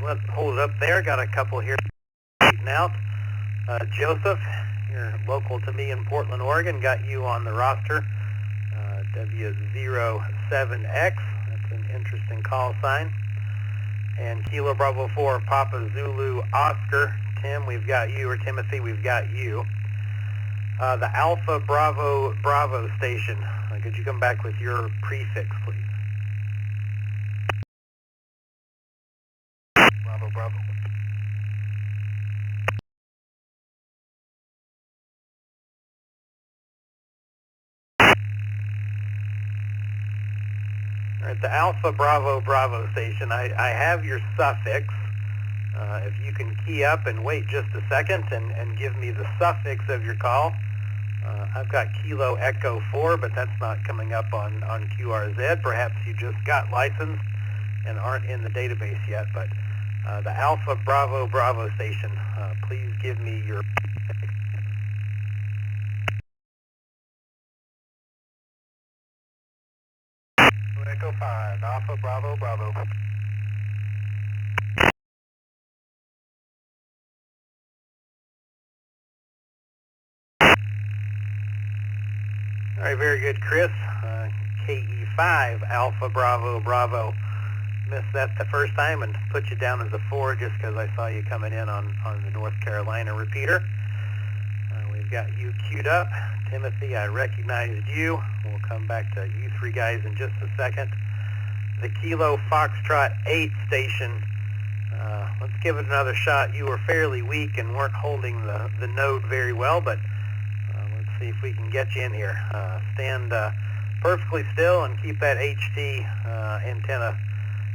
let's hold it up there. Got a couple here straighten out. Joseph, you're local to me in Portland, Oregon. Got you on the roster. W07X. That's an interesting call sign. And Kilo Bravo 4 Papa Zulu Oscar. Tim, we've got you, or Timothy, we've got you. The Alpha Bravo Bravo station. Could you come back with your prefix, please? Bravo Bravo. All right, the Alpha Bravo Bravo station. I have your suffix. If you can key up and wait just a second and give me the suffix of your call. I've got Kilo Echo 4, but that's not coming up on QRZ. Perhaps you just got licensed and aren't in the database yet, but the Alpha Bravo Bravo station, please give me your Echo 5, Alpha Bravo Bravo. All right, very good, Chris. KE5, Alpha Bravo Bravo. Missed that the first time and put you down as a 4 just because I saw you coming in on the North Carolina repeater. We've got you queued up. Timothy, I recognized you. We'll come back to you three guys in just a second. The Kilo Foxtrot 8 station. Let's give it another shot. You were fairly weak and weren't holding the node very well, but let's see if we can get you in here. Stand perfectly still and keep that HT antenna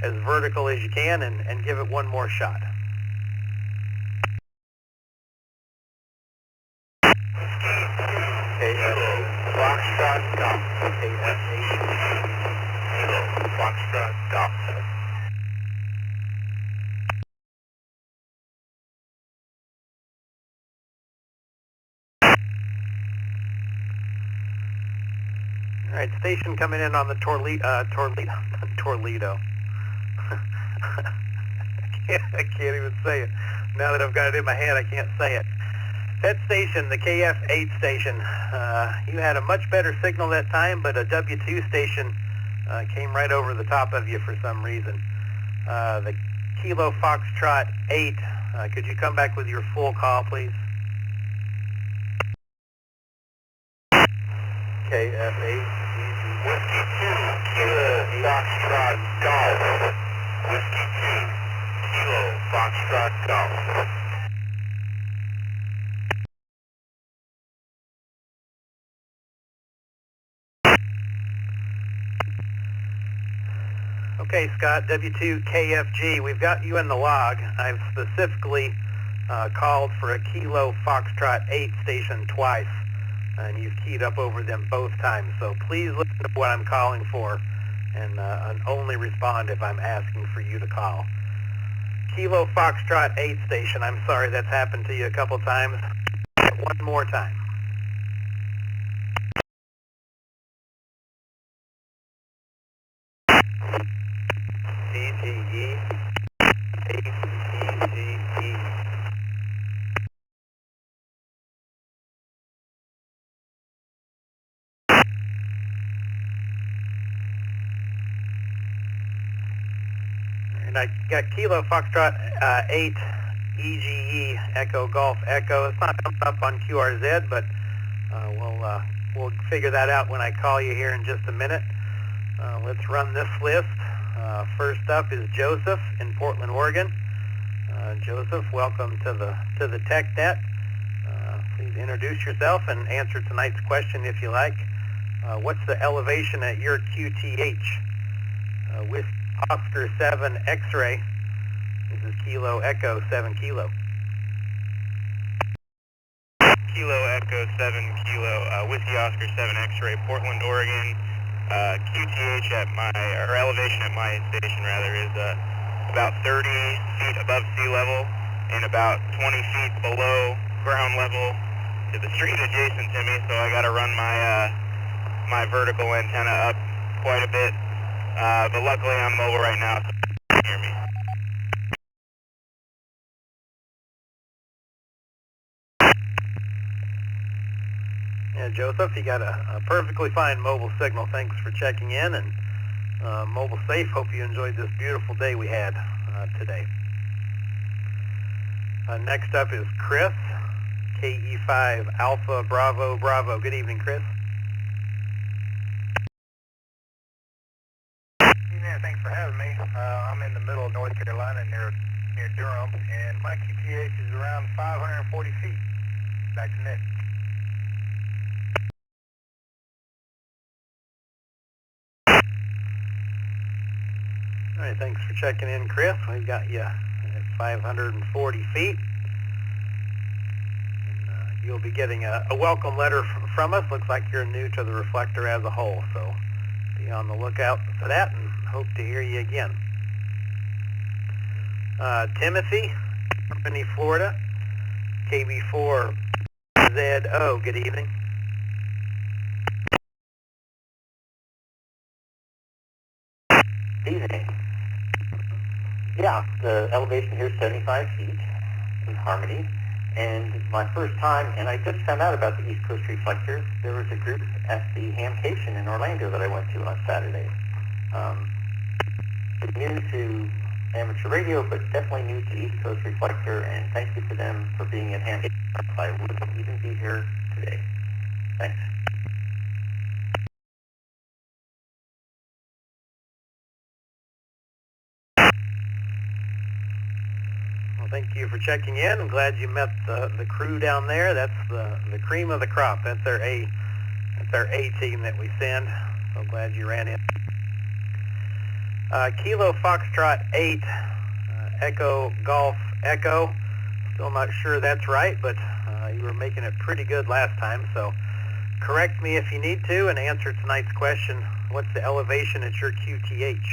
as vertical as you can and give it one more shot. Foxtrot stop. Foxtrot stop. All right, station coming in on the Toledo. I can't even say it. Now that I've got it in my head, I can't say it. That station, the KF8 station, you had a much better signal that time, but a W2 station came right over the top of you for some reason. The Kilo Foxtrot 8, could you come back with your full call, please? KF8, Whiskey 2, Kilo Foxtrot Golf. Whiskey 2, Kilo Foxtrot Golf. Okay, Scott, W2 KFG, we've got you in the log. I've specifically called for a Kilo Foxtrot 8 station twice, and you've keyed up over them both times. So please listen to what I'm calling for, and only respond if I'm asking for you to call. Kilo Foxtrot 8 station, I'm sorry that's happened to you a couple times. One more time. CGE, ACGE. And I got Kilo Foxtrot 8, EGE, Echo Golf Echo. It's not coming up on QRZ, but we'll figure that out when I call you here in just a minute. Let's run this list. First up is Joseph in Portland, Oregon. Joseph, welcome to the TechNet. Please introduce yourself and answer tonight's question if you like. What's the elevation at your QTH? With Oscar 7 X-ray. This is Kilo Echo 7 Kilo. Kilo Echo 7 Kilo, Whiskey Oscar 7 X-ray, Portland, Oregon. QTH at or elevation at my station rather, is about 30 feet above sea level and about 20 feet below ground level to the street adjacent to me, so I got to run my vertical antenna up quite a bit, but luckily I'm mobile right now, so you can hear me. Yeah, Joseph, you got a perfectly fine mobile signal. Thanks for checking in, and mobile safe. Hope you enjoyed this beautiful day we had today. Next up is Chris, KE5 Alpha Bravo Bravo. Good evening, Chris. Yeah, thanks for having me. I'm in the middle of North Carolina near Durham, and my QTH is around 540 feet. Back to Nick. All right, thanks for checking in, Chris. We've got you at 540 feet. And, you'll be getting a welcome letter from us. Looks like you're new to the Reflector as a whole, so be on the lookout for that and hope to hear you again. Timothy, Company, Florida, KB4ZO. Good evening. Evening. Yeah, the elevation here is 75 feet in Harmony, and it's my first time, and I just found out about the East Coast Reflectors. There was a group at the Hamcation in Orlando that I went to on Saturday. New to amateur radio, but definitely new to East Coast Reflector, and thank you for them for being at Hamcation. I wouldn't even be here today. Thanks. Well, thank you for checking in. I'm glad you met the crew down there. That's the cream of the crop. That's our A team that we send. So glad you ran in. Kilo Foxtrot 8, Echo Golf Echo. Still not sure that's right, but you were making it pretty good last time. So correct me if you need to and answer tonight's question. What's the elevation at your QTH?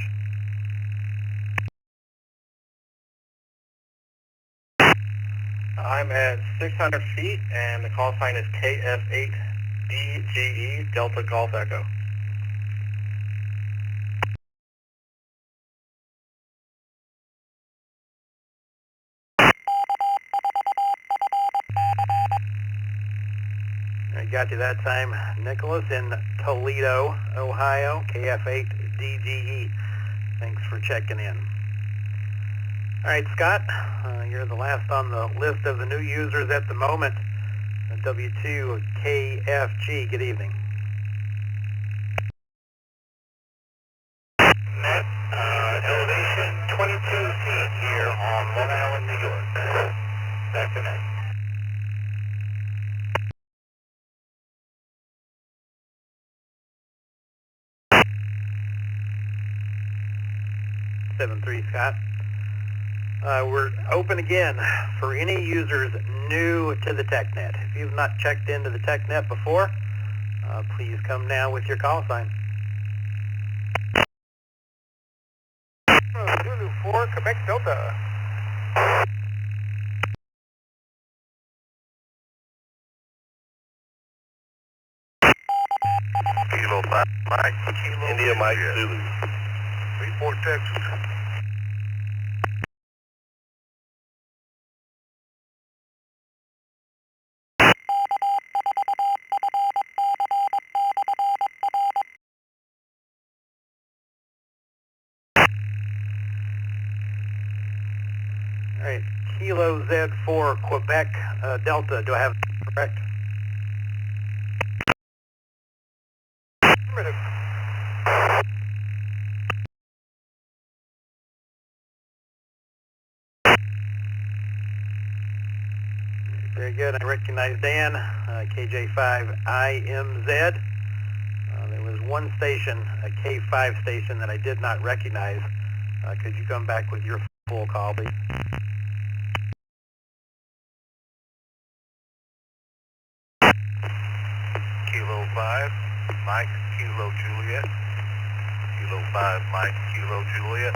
I'm at 600 feet, and the call sign is KF8DGE, Delta Golf Echo. I got you that time. Nicholas in Toledo, Ohio, KF8DGE. Thanks for checking in. All right, Scott, you're the last on the list of the new users at the moment. W2KFG, good evening. Elevation 22 feet here on Long Island, New York. Back to Nick. Seven-three, Scott. We're open again for any users new to the TechNet. If you've not checked into the TechNet before, please come now with your call sign. Zulu 4, Quebec Delta. Kilo 5, Mike, Kilo India, Mike, Zulu. 34 Texas. All right, Kilo Z4 Quebec Delta. Do I have it correct? Very good. I recognize Dan, KJ5IMZ. There was one station, a K5 station, that I did not recognize. Could you come back with your full call, please? Kilo 5, Mike, Kilo Juliet. Kilo 5, Mike, Kilo Juliet.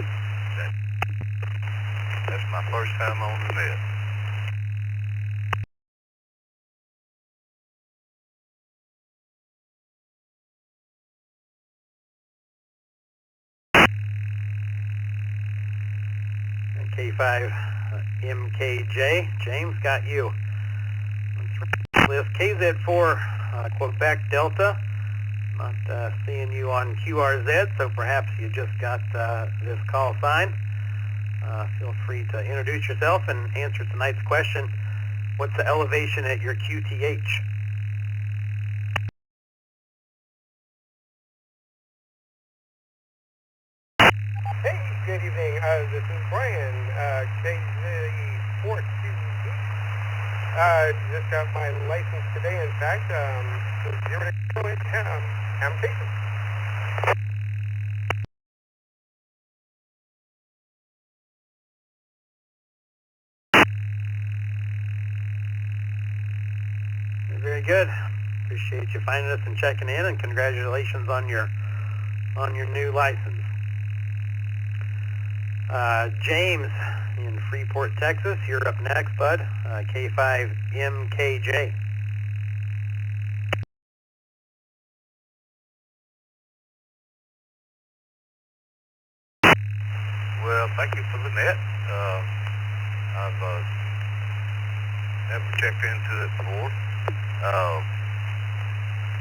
That's my first time on the net. K5 MKJ. James, got you. Let's list KZ4 Quebec Delta. Not seeing you on QRZ, so perhaps you just got this call sign. Feel free to introduce yourself and answer tonight's question. What's the elevation at your QTH? Hey, good evening. This is Brian, KZ42B. Just got my license today. In fact, 0 to I'm taking. Very good. Appreciate you finding us and checking in, and congratulations on your new license. James in Freeport, Texas, you're up next, bud. K5MKJ. Well, thank you for the net. I've never checked into it before.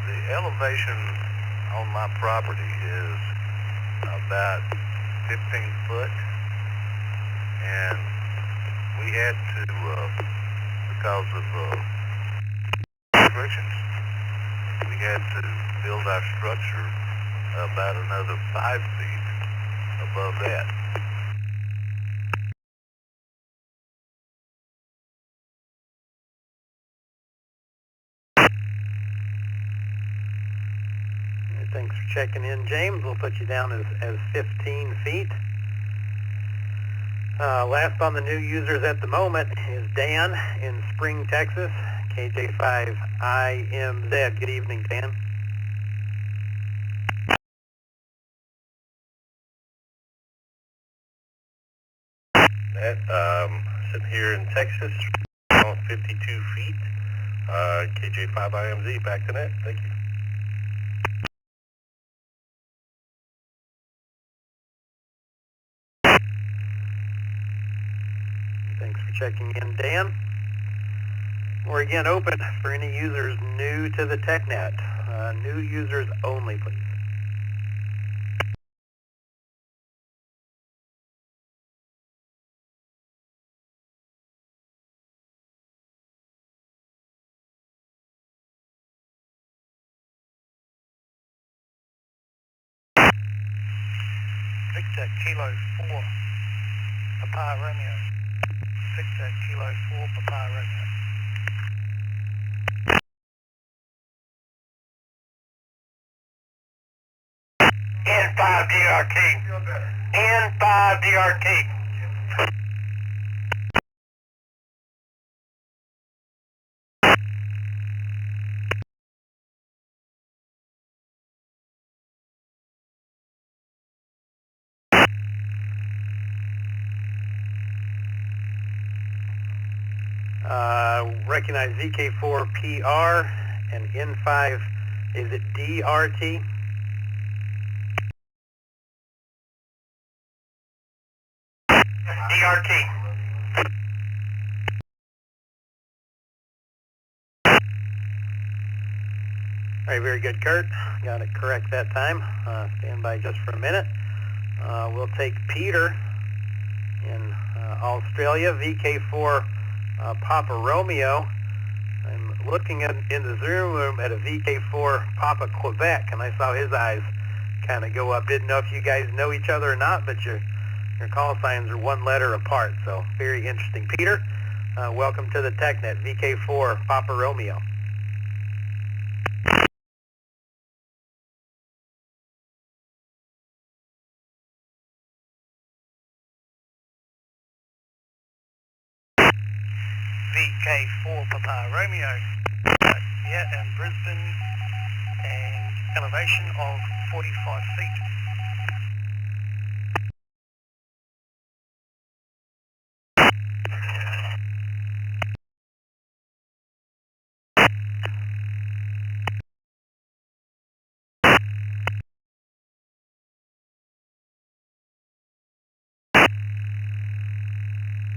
The elevation on my property is about 15 foot, and we had to, because of restrictions, we had to build our structure about another 5 feet above that. Thanks for checking in, James. We'll put you down as 15 feet. Last on the new users at the moment is Dan in Spring, Texas, KJ5IMZ. Good evening, Dan. Sitting here in Texas, on 52 feet, KJ5IMZ, back to net. Thank you. Thanks for checking in, Dan. We're again open for any users new to the TechNet. New users only, please. Victor Kilo 4, Papa Romeo. Victor Kilo 4, Papa Romeo. N5DRT. N5DRT. Recognize VK4PR and N5, is it DRT? DRT. All right, very good, Kurt. Got it correct that time. Stand by just for a minute. We'll take Peter in Australia, VK4 Papa Romeo. I'm looking in the Zoom room at a VK4 Papa Quebec, and I saw his eyes kind of go up. Didn't know if you guys know each other or not, but your call signs are one letter apart, so very interesting. Peter, welcome to the TechNet, VK4 Papa Romeo. VK4 Papa Romeo. Yeah, in Brisbane, and elevation of 45 feet.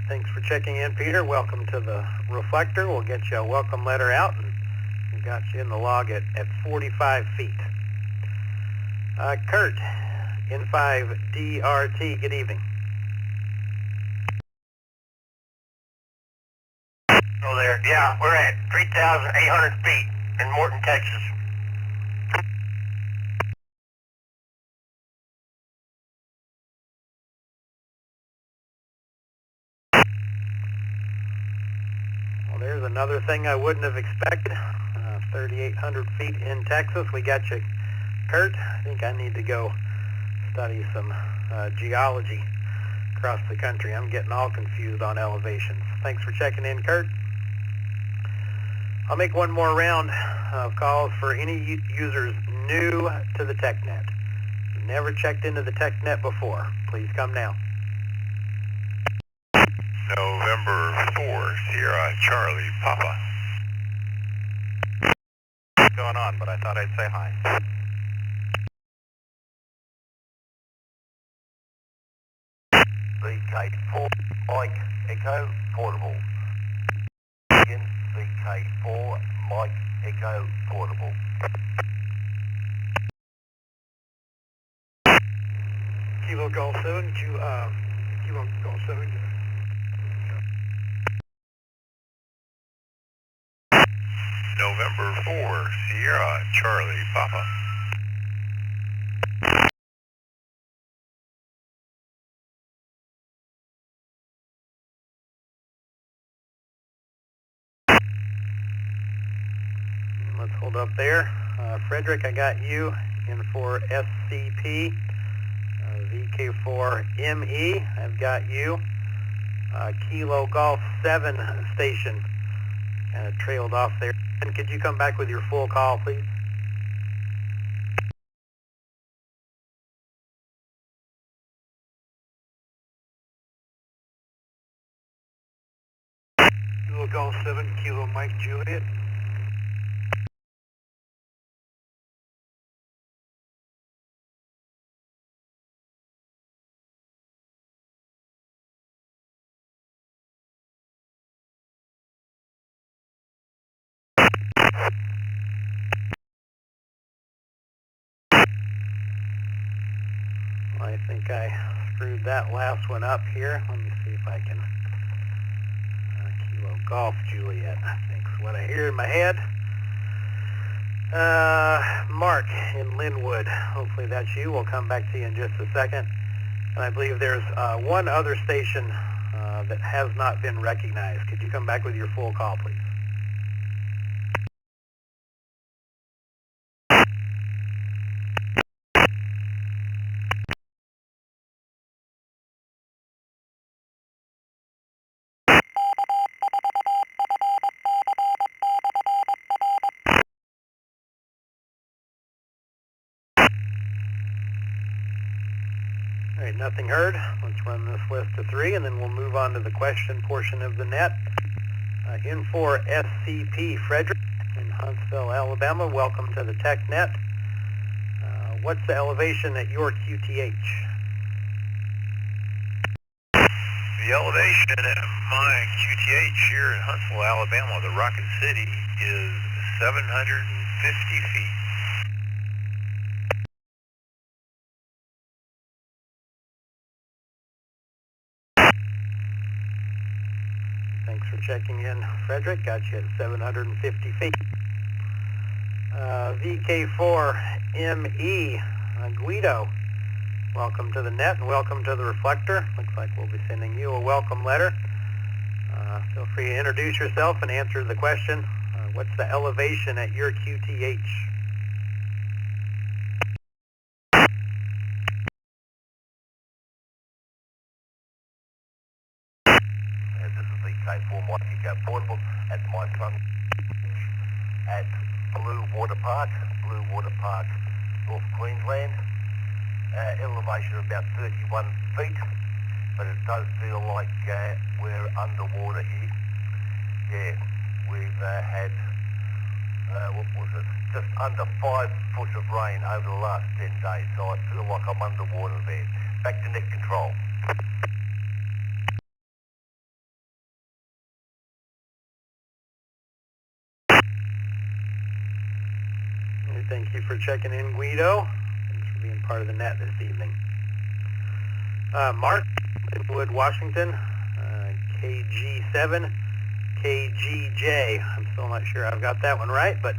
Thanks for checking in, Peter. Welcome to the Reflector. We'll get you a welcome letter out and got you in the log at 45 feet. Kurt, N5DRT, good evening. Oh, there. Yeah, we're at 3,800 feet in Morton, Texas. Well, there's another thing I wouldn't have expected. 3,800 feet in Texas. We got you, Kurt. I think I need to go study some geology across the country. I'm getting all confused on elevations. Thanks for checking in, Kurt. I'll make one more round of calls for any users new to the TechNet. Never checked into the TechNet before. Please come now. November 4, Sierra Charlie Papa. What's going on, but I thought I'd say hi. VK4 Mike Echo Portable. Again, VK4 Mike Echo Portable. Kilo Golf 7, Kilo Golf 7. November 4, Sierra Charlie Papa. Let's hold up there. Frederick, I got you in for SCP. VK4ME, I've got you. Kilo Golf 7 station kind of trailed off there. And could you come back with your full call, please? Kilo Golf 7, Kilo Mike Juliet. I think I screwed that last one up here. Let me see if I can. Kilo Golf Juliet, I think is what I hear in my head. Mark in Linwood. Hopefully that's you. We'll come back to you in just a second. And I believe there's one other station that has not been recognized. Could you come back with your full call, please? All right, nothing heard. Let's run this list to 3, and then we'll move on to the question portion of the net. In for SCP Frederick in Huntsville, Alabama. Welcome to the TechNet. What's the elevation at your QTH? The elevation at my QTH here in Huntsville, Alabama, the Rocket City, is 750 feet. Thanks for checking in, Frederick. Got you at 750 feet. VK4ME, Guido. Welcome to the net and welcome to the Reflector. Looks like we'll be sending you a welcome letter. Feel free to introduce yourself and answer the question. What's the elevation at your QTH? This is VK4 Mike Echo Portable at my son at Blue Water Park, North Queensland. Elevation of about 31 feet, but it does feel like we're underwater here. Yeah, we've had, what was it, just under 5 foot of rain over the last 10 days, so I feel like I'm underwater there. Back to net control. for checking in, Guido. Thanks for being part of the net this evening. Mark, Linwood, Washington, KG7, KGJ. I'm still not sure I've got that one right, but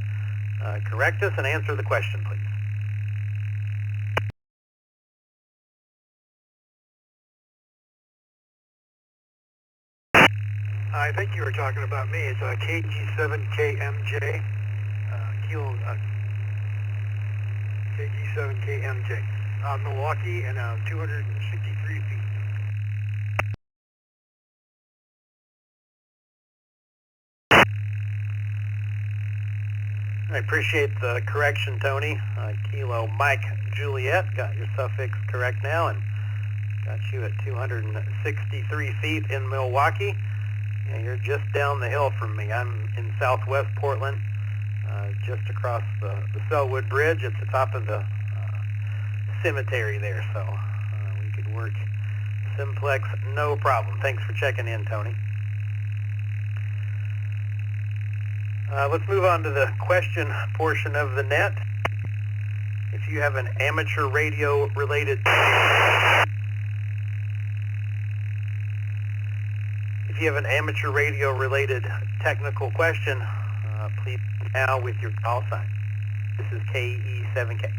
correct us and answer the question, please. I think you were talking about me. It's KG7KMJ, KG7KMJ, Milwaukee, and 263 feet. I appreciate the correction, Tony. Kilo Mike Juliet, got your suffix correct now, and got you at 263 feet in Milwaukee. Yeah, you're just down the hill from me. I'm in southwest Portland, just across the Selwood Bridge at the top of the cemetery there, so we could work simplex, no problem. Thanks for checking in, Tony. Let's move on to the question portion of the net. If you have an amateur radio related technical question, please now with your call sign. This is KE7K.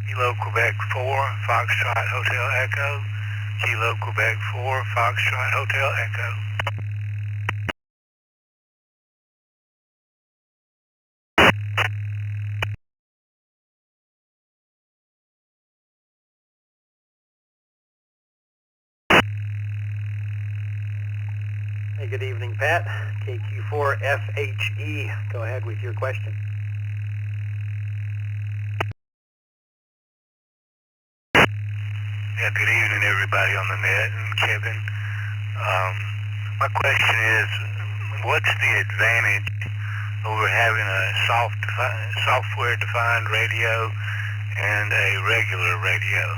Kilo Quebec 4, Foxtrot Hotel Echo. Kilo Quebec 4, Foxtrot Hotel Echo. Hey, good evening, Pat. KQ4FHE. Go ahead with your question. Yeah, good evening, everybody on the net, and Kevin. My question is, what's the advantage over having a software-defined radio and a regular radio?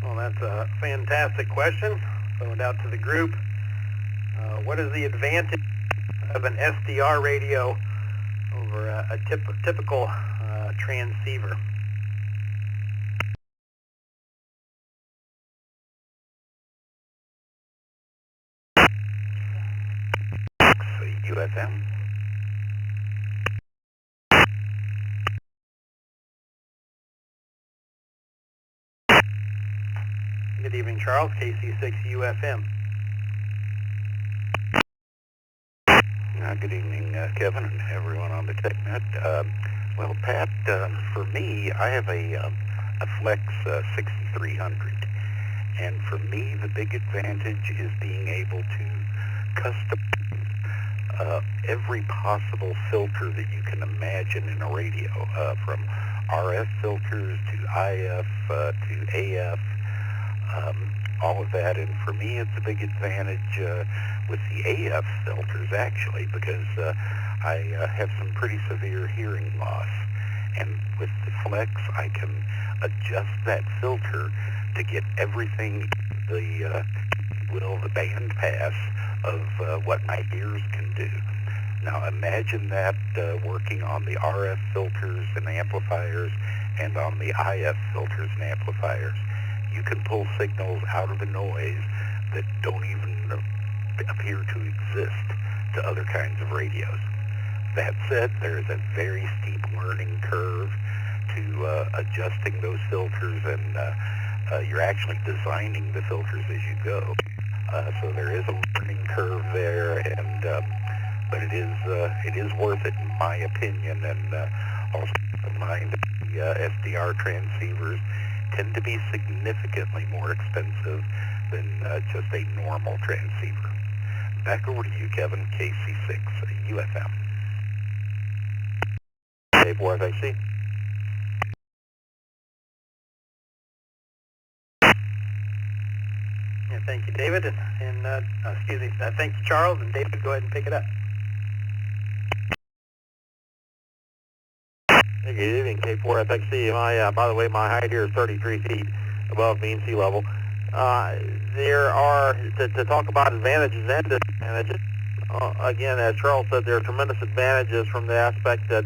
Well, that's a fantastic question. Throw it out to the group. What is the advantage of an SDR radio over a typical transceiver? UFM. Good evening, Charles. KC6UFM. Good evening, Kevin, and everyone on the TechNet. Well, Pat, for me, I have a Flex 6300, and for me, the big advantage is being able to custom every possible filter that you can imagine in a radio, from RF filters to IF to AF, all of that. And for me, it's a big advantage with the AF filters, actually, because I have some pretty severe hearing loss. And with the Flex, I can adjust that filter to get everything, the band pass of what my ears can do. Now imagine that working on the RF filters and amplifiers and on the IF filters and amplifiers. You can pull signals out of the noise that don't even appear to exist to other kinds of radios. That said, there is a very steep learning curve to adjusting those filters, and you're actually designing the filters as you go. So there is a learning curve there, and but it is worth it in my opinion. And also keep in mind that the SDR transceivers tend to be significantly more expensive than just a normal transceiver. Back over to you, Kevin, KC6 UFM. Dave Ward, I see. Yeah, thank you, David, and thank you, Charles, and David, go ahead and pick it up. K4FXC. By the way, my height here is 33 feet above mean sea level. There are, to talk about advantages and disadvantages, again, as Charles said, there are tremendous advantages from the aspect that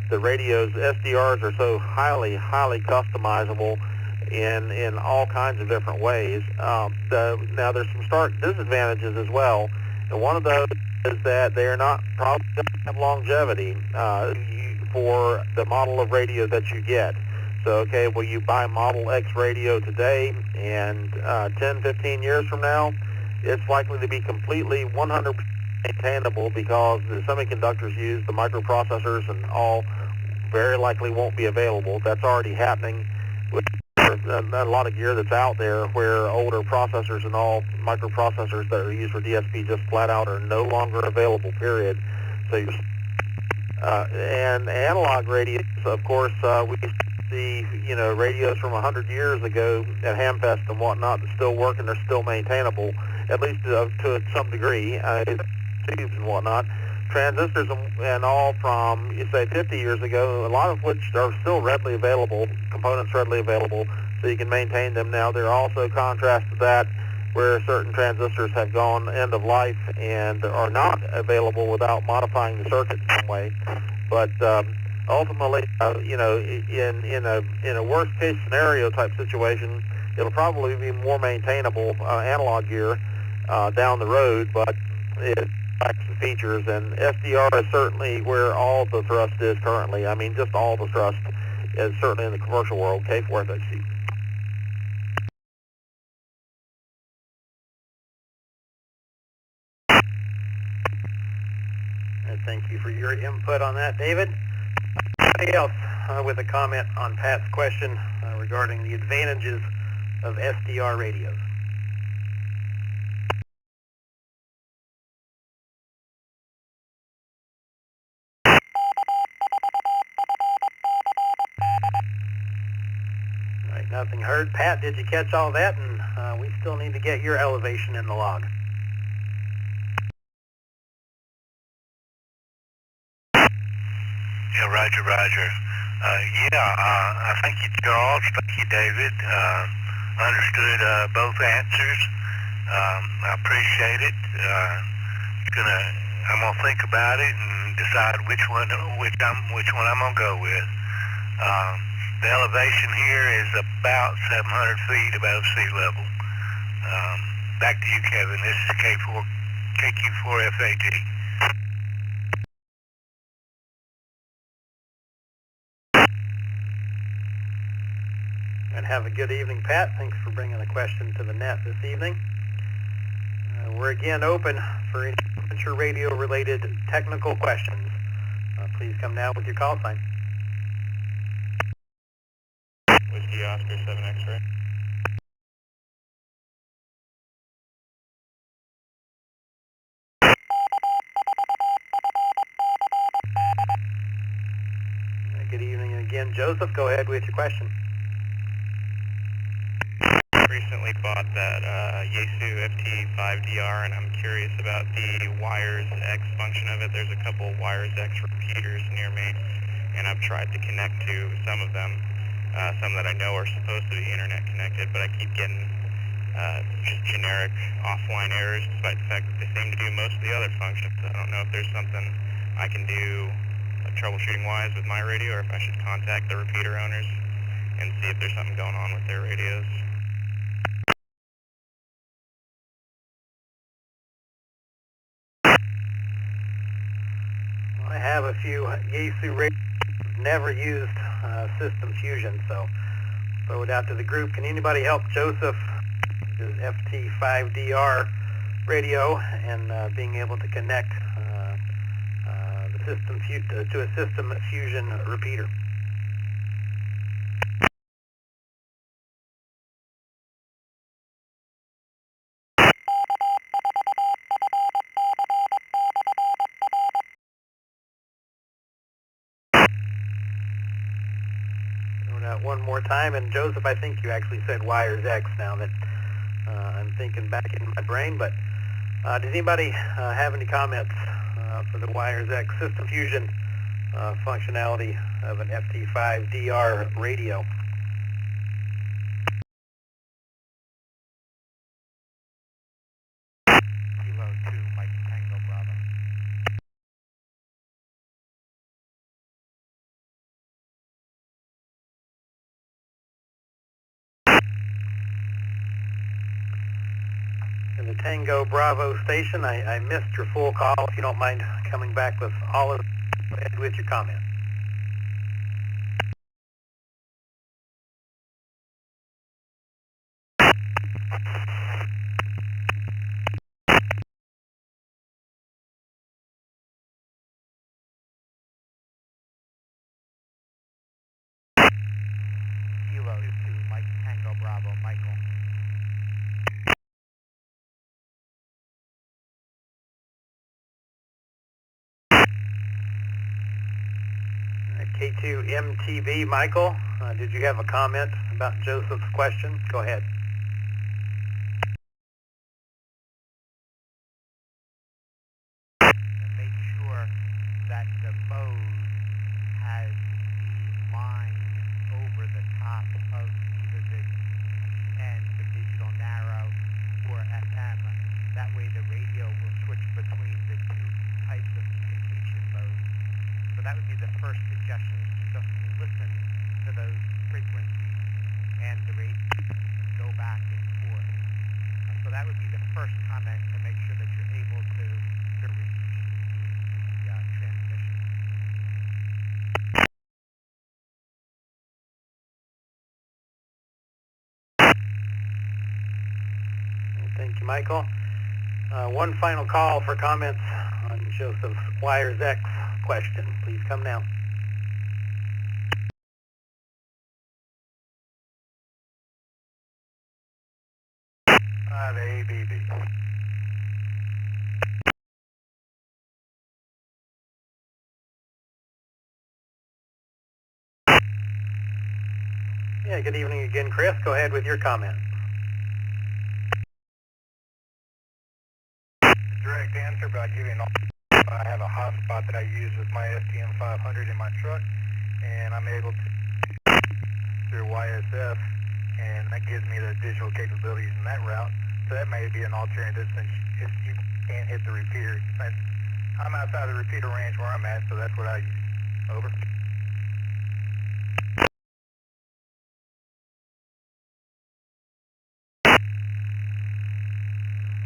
the radios, SDRs, are so highly customizable in all kinds of different ways. Now, there's some stark disadvantages as well, and one of those is that they are not probably going to have longevity for the model of radio that you get. So, okay, well, you buy Model X radio today, and 10, 15 years from now, it's likely to be completely 100% maintainable because the semiconductors used, the microprocessors and all, very likely won't be available. That's already happening with a lot of gear that's out there where older processors and all microprocessors that are used for DSP just flat out are no longer available, period. So and analog radios, of course, we see, radios from 100 years ago at Hamfest and whatnot that still work and they're still maintainable, at least to some degree, tubes and whatnot. Transistors and all from, say, 50 years ago, a lot of which are still readily available, components readily available, so you can maintain them now. There are also contrasts to that where certain transistors have gone end of life and are not available without modifying the circuit in some way. But ultimately, in a worst case scenario type situation, it'll probably be more maintainable analog gear down the road, but it lacks the features, and SDR is certainly where all the thrust is currently. I mean, just all the thrust is certainly in the commercial world, K4FXC. Thank you for your input on that, David. Anybody else with a comment on Pat's question regarding the advantages of SDR radios? All right, nothing heard. Pat, did you catch all that? And we still need to get your elevation in the log. Yeah, Roger. I thank you, Charles. Thank you, David. Understood both answers. I appreciate it. I'm gonna think about it and decide which one I'm gonna go with. The elevation here is about 700 feet above sea level. Back to you, Kevin. This is KQ4FAT. And have a good evening, Pat. Thanks for bringing the question to the net this evening. We're again open for any future radio-related technical questions. Please come now with your call sign. Whiskey Oscar 7 X-ray. Good evening again, Joseph. Go ahead with your question. Recently bought that Yaesu FT5DR, and I'm curious about the Wires X function of it. There's a couple Wires X repeaters near me, and I've tried to connect to some of them, some that I know are supposed to be internet connected, but I keep getting just generic offline errors, despite the fact that they seem to do most of the other functions. I don't know if there's something I can do troubleshooting-wise with my radio, or if I should contact the repeater owners and see if there's something going on with their radios. I have a few Yaesu radios, never used System Fusion, so throw it out to the group. Can anybody help Joseph, his FT5DR radio, and being able to connect the System to a System Fusion repeater? One more time, and Joseph, I think you actually said Wires X now that I'm thinking back in my brain, but does anybody have any comments for the Wires X System Fusion functionality of an FT5DR radio. Kilo 2, Mike Tango Bravo. In the Tango Bravo station, I missed your full call. If you don't mind coming back with all of with your comment. Kilo 2, Mike Tango Bravo, Michael. K2 MTV, Michael, did you have a comment about Joseph's question? Go ahead. And make sure that the mode has the line over the top of either the N for digital narrow or FM. That way the radio will switch between the two types of communication modes. So that would be the first suggestion, to just listen to those frequencies and the radio go back and forth. So that would be the first comment, to make sure that you're able to reach the transmission. Thank you, Michael. One final call for comments on Joseph's Wires X question. Please come now. The ABB. Yeah, good evening again, Chris. Go ahead with your comment. Direct answer, but I'll give you an I have a hotspot that I use with my STM500 in my truck, and I'm able to through YSF, and that gives me the digital capabilities in that route. So that may be an alternative, since if you can't hit the repeater. I'm outside the repeater range where I'm at, so that's what I use. Over. All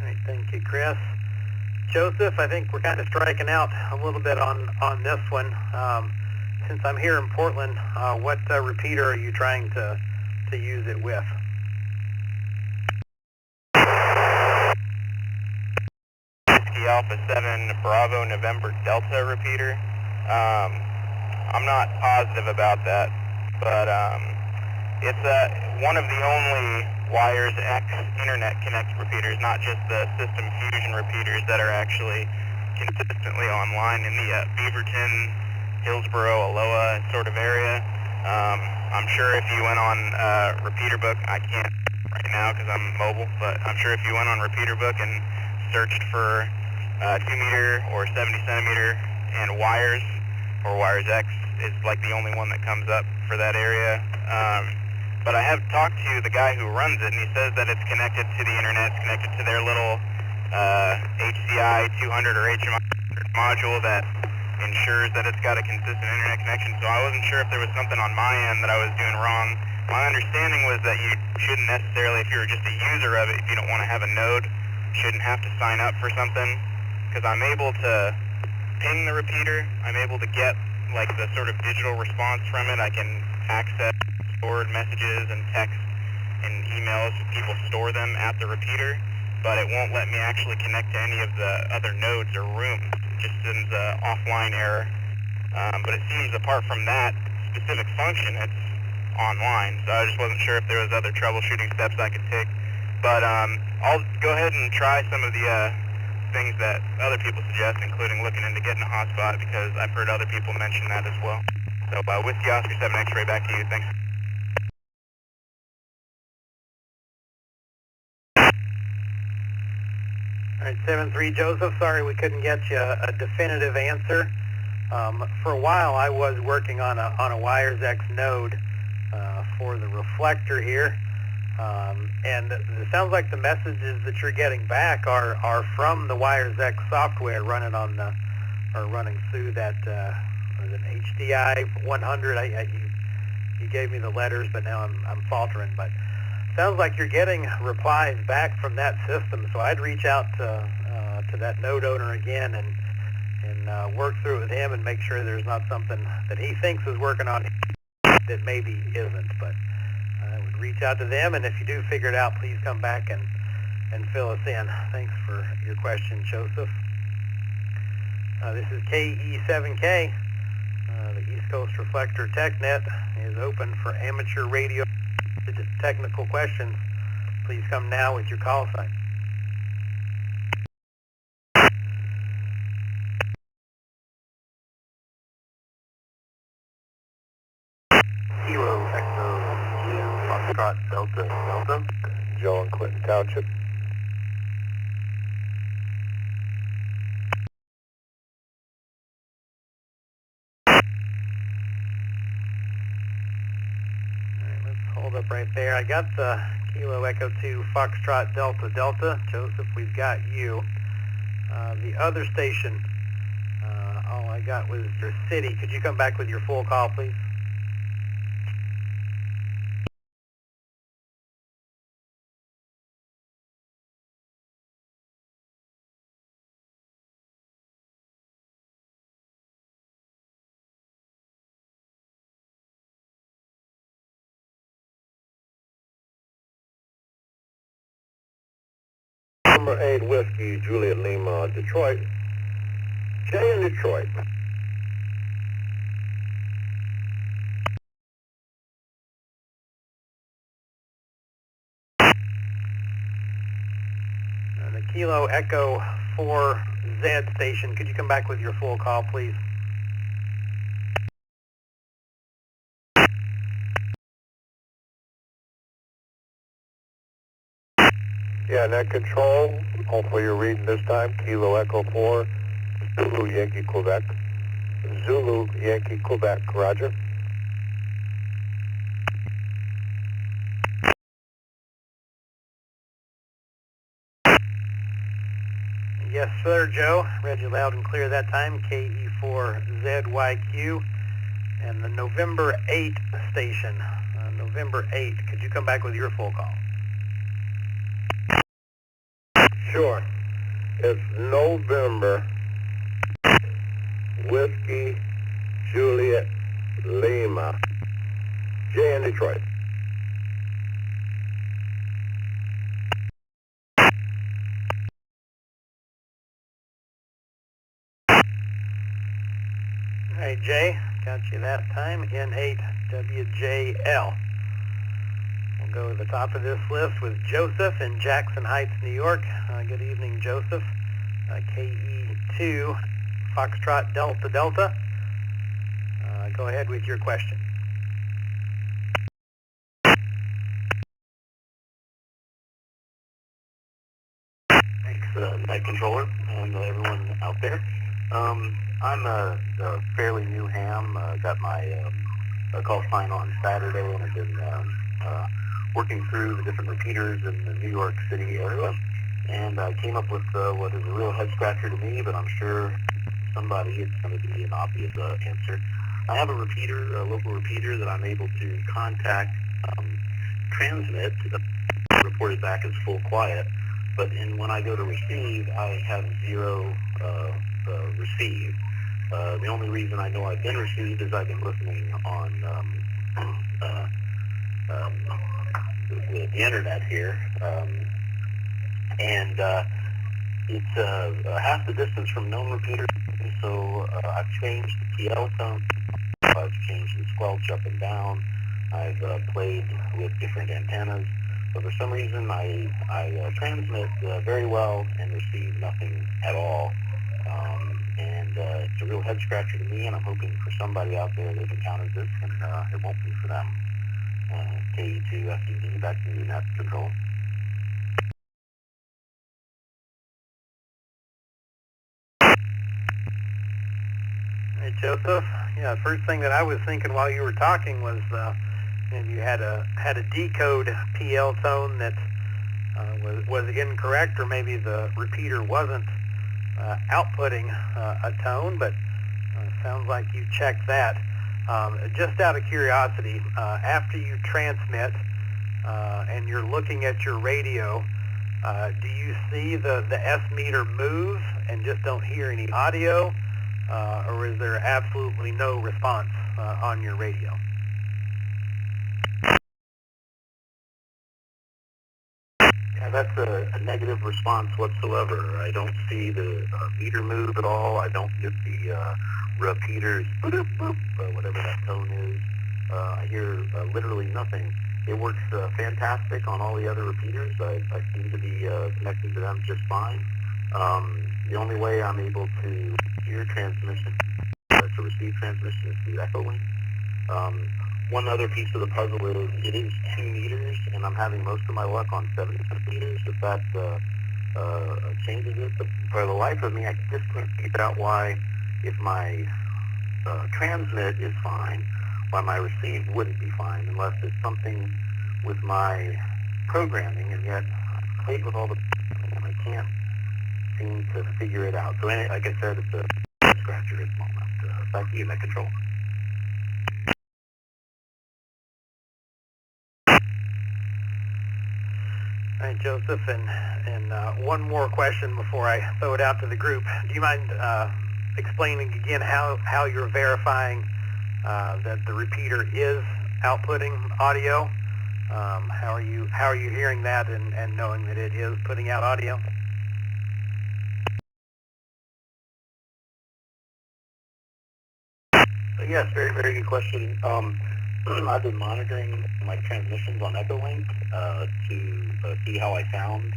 right, thank you, Chris. Joseph, I think we're kind of striking out a little bit on this one. Since I'm here in Portland, what repeater are you trying to use it with? Whiskey Alpha 7 Bravo November Delta repeater. I'm not positive about that, but it's one of the only Wires X Internet Connect repeaters, not just the System Fusion repeaters that are actually consistently online in the Beaverton, Hillsboro, Aloha sort of area. I'm sure if you went on Repeater Book, I can't right now because I'm mobile, but I'm sure if you went on Repeater Book and searched for 2 meter or 70 centimeter and wires, or Wires X is like the only one that comes up for that area. But I have talked to the guy who runs it, and he says that it's connected to the internet, it's connected to their little HCI 200 or HMI module that ensures that it's got a consistent internet connection. So I wasn't sure if there was something on my end that I was doing wrong. My understanding was that you shouldn't necessarily, if you're just a user of it, if you don't want to have a node, shouldn't have to sign up for something, because I'm able to ping the repeater. I'm able to get like the sort of digital response from it. I can access stored messages and text and emails. People store them at the repeater, but it won't let me actually connect to any of the other nodes or rooms. It just sends an offline error. But it seems apart from that specific function, it's online. So I just wasn't sure if there was other troubleshooting steps I could take. But I'll go ahead and try some of the things that other people suggest, including looking into getting a hotspot, because I've heard other people mention that as well. So Whiskey Oscar 7 X-ray, back to you. Thanks. All right, 7-3 Joseph, sorry we couldn't get you a definitive answer. For a while, I was working on a Wires X node for the Reflector here, and it sounds like the messages that you're getting back are from the Wires X software running on the running through that what is it, HDI 100. You gave me the letters, but now I'm faltering. But sounds like you're getting replies back from that system. So I'd reach out to that node owner again and work through it with him and make sure there's not something that he thinks is working on that maybe isn't. But I would reach out to them, and if you do figure it out, please come back and fill us in. Thanks for your question, Joseph. This is KE7K. The East Coast Reflector TechNet is open for amateur radio technical questions. Please come now with your call sign. Kilo Echo 2, Foxtrot Delta Delta, Joe and Clinton Township. Hold up right there. I got the Kilo Echo 2 Foxtrot Delta Delta. Joseph, we've got you. The other station, all I got was your city. Could you come back with your full call, please? Number 8 Whiskey, Juliet Lima, Detroit. Jay in Detroit. The Kilo Echo 4Z station, could you come back with your full call, please? Yeah, net control. Hopefully you're reading this time. Kilo Echo 4, Zulu Yankee Quebec. Zulu Yankee Quebec, roger. Yes, sir, Joe. Read you loud and clear that time. KE4ZYQ. And the November 8 station. November 8. Could you come back with your full call? Sure. It's November, Whiskey, Juliet, Lima. Jay in Detroit. All right, Jay. Got you that time. N8WJL. We'll go to the top of this list with Joseph in Jackson Heights, New York. Good evening, Joseph. KE2 Foxtrot Delta Delta. Go ahead with your question. Thanks, Night Controller, and everyone out there. I'm a fairly new ham. Got my call sign on Saturday, and I've been working through the different repeaters in the New York City area, and I came up with what is a real head scratcher to me, but I'm sure somebody it's going to be an obvious answer. I have a repeater, a local repeater that I'm able to contact, transmit, reported back as full quiet, but when I go to receive, I have zero receive. The only reason I know I've been received is I've been listening on the internet here, and it's half the distance from known repeater, so I've changed the TL tone, I've changed the squelch up and down, I've played with different antennas, but for some reason I transmit very well and receive nothing at all, and it's a real head scratcher to me, and I'm hoping for somebody out there that encounters this, and it won't be for them. KE2 FDD, back to you, Net Control. Hey, Hey, Joseph. Yeah, the first thing that I was thinking while you were talking was maybe you had a decode PL tone that was incorrect, or maybe the repeater wasn't outputting a tone, but sounds like you checked that. Just out of curiosity, after you transmit and you're looking at your radio, do you see the S meter move and just don't hear any audio, or is there absolutely no response on your radio? Yeah, that's a negative response whatsoever. I don't see the meter move at all. I don't get the repeaters, boop, boop, whatever that tone is. I hear literally nothing. It works fantastic on all the other repeaters. I seem to be connecting to them just fine. The only way I'm able to hear transmission, to receive transmission, is through SWLing. One other piece of the puzzle is it is 2 meters, and I'm having most of my luck on 76 meters. If that changes it, but for the life of me, I just can't figure out why, if my transmit is fine, why my receive wouldn't be fine, unless it's something with my programming, and yet I played with all the and I can't seem to figure it out. So like I said, it's a scratcher at the moment. Back to you, Net Control. All right, Joseph, and one more question before I throw it out to the group. Do you mind explaining again how you're verifying that the repeater is outputting audio? How are you hearing that and knowing that it is putting out audio? Yes, very, very good question. I've been monitoring my transmissions on SWLing to see how I sound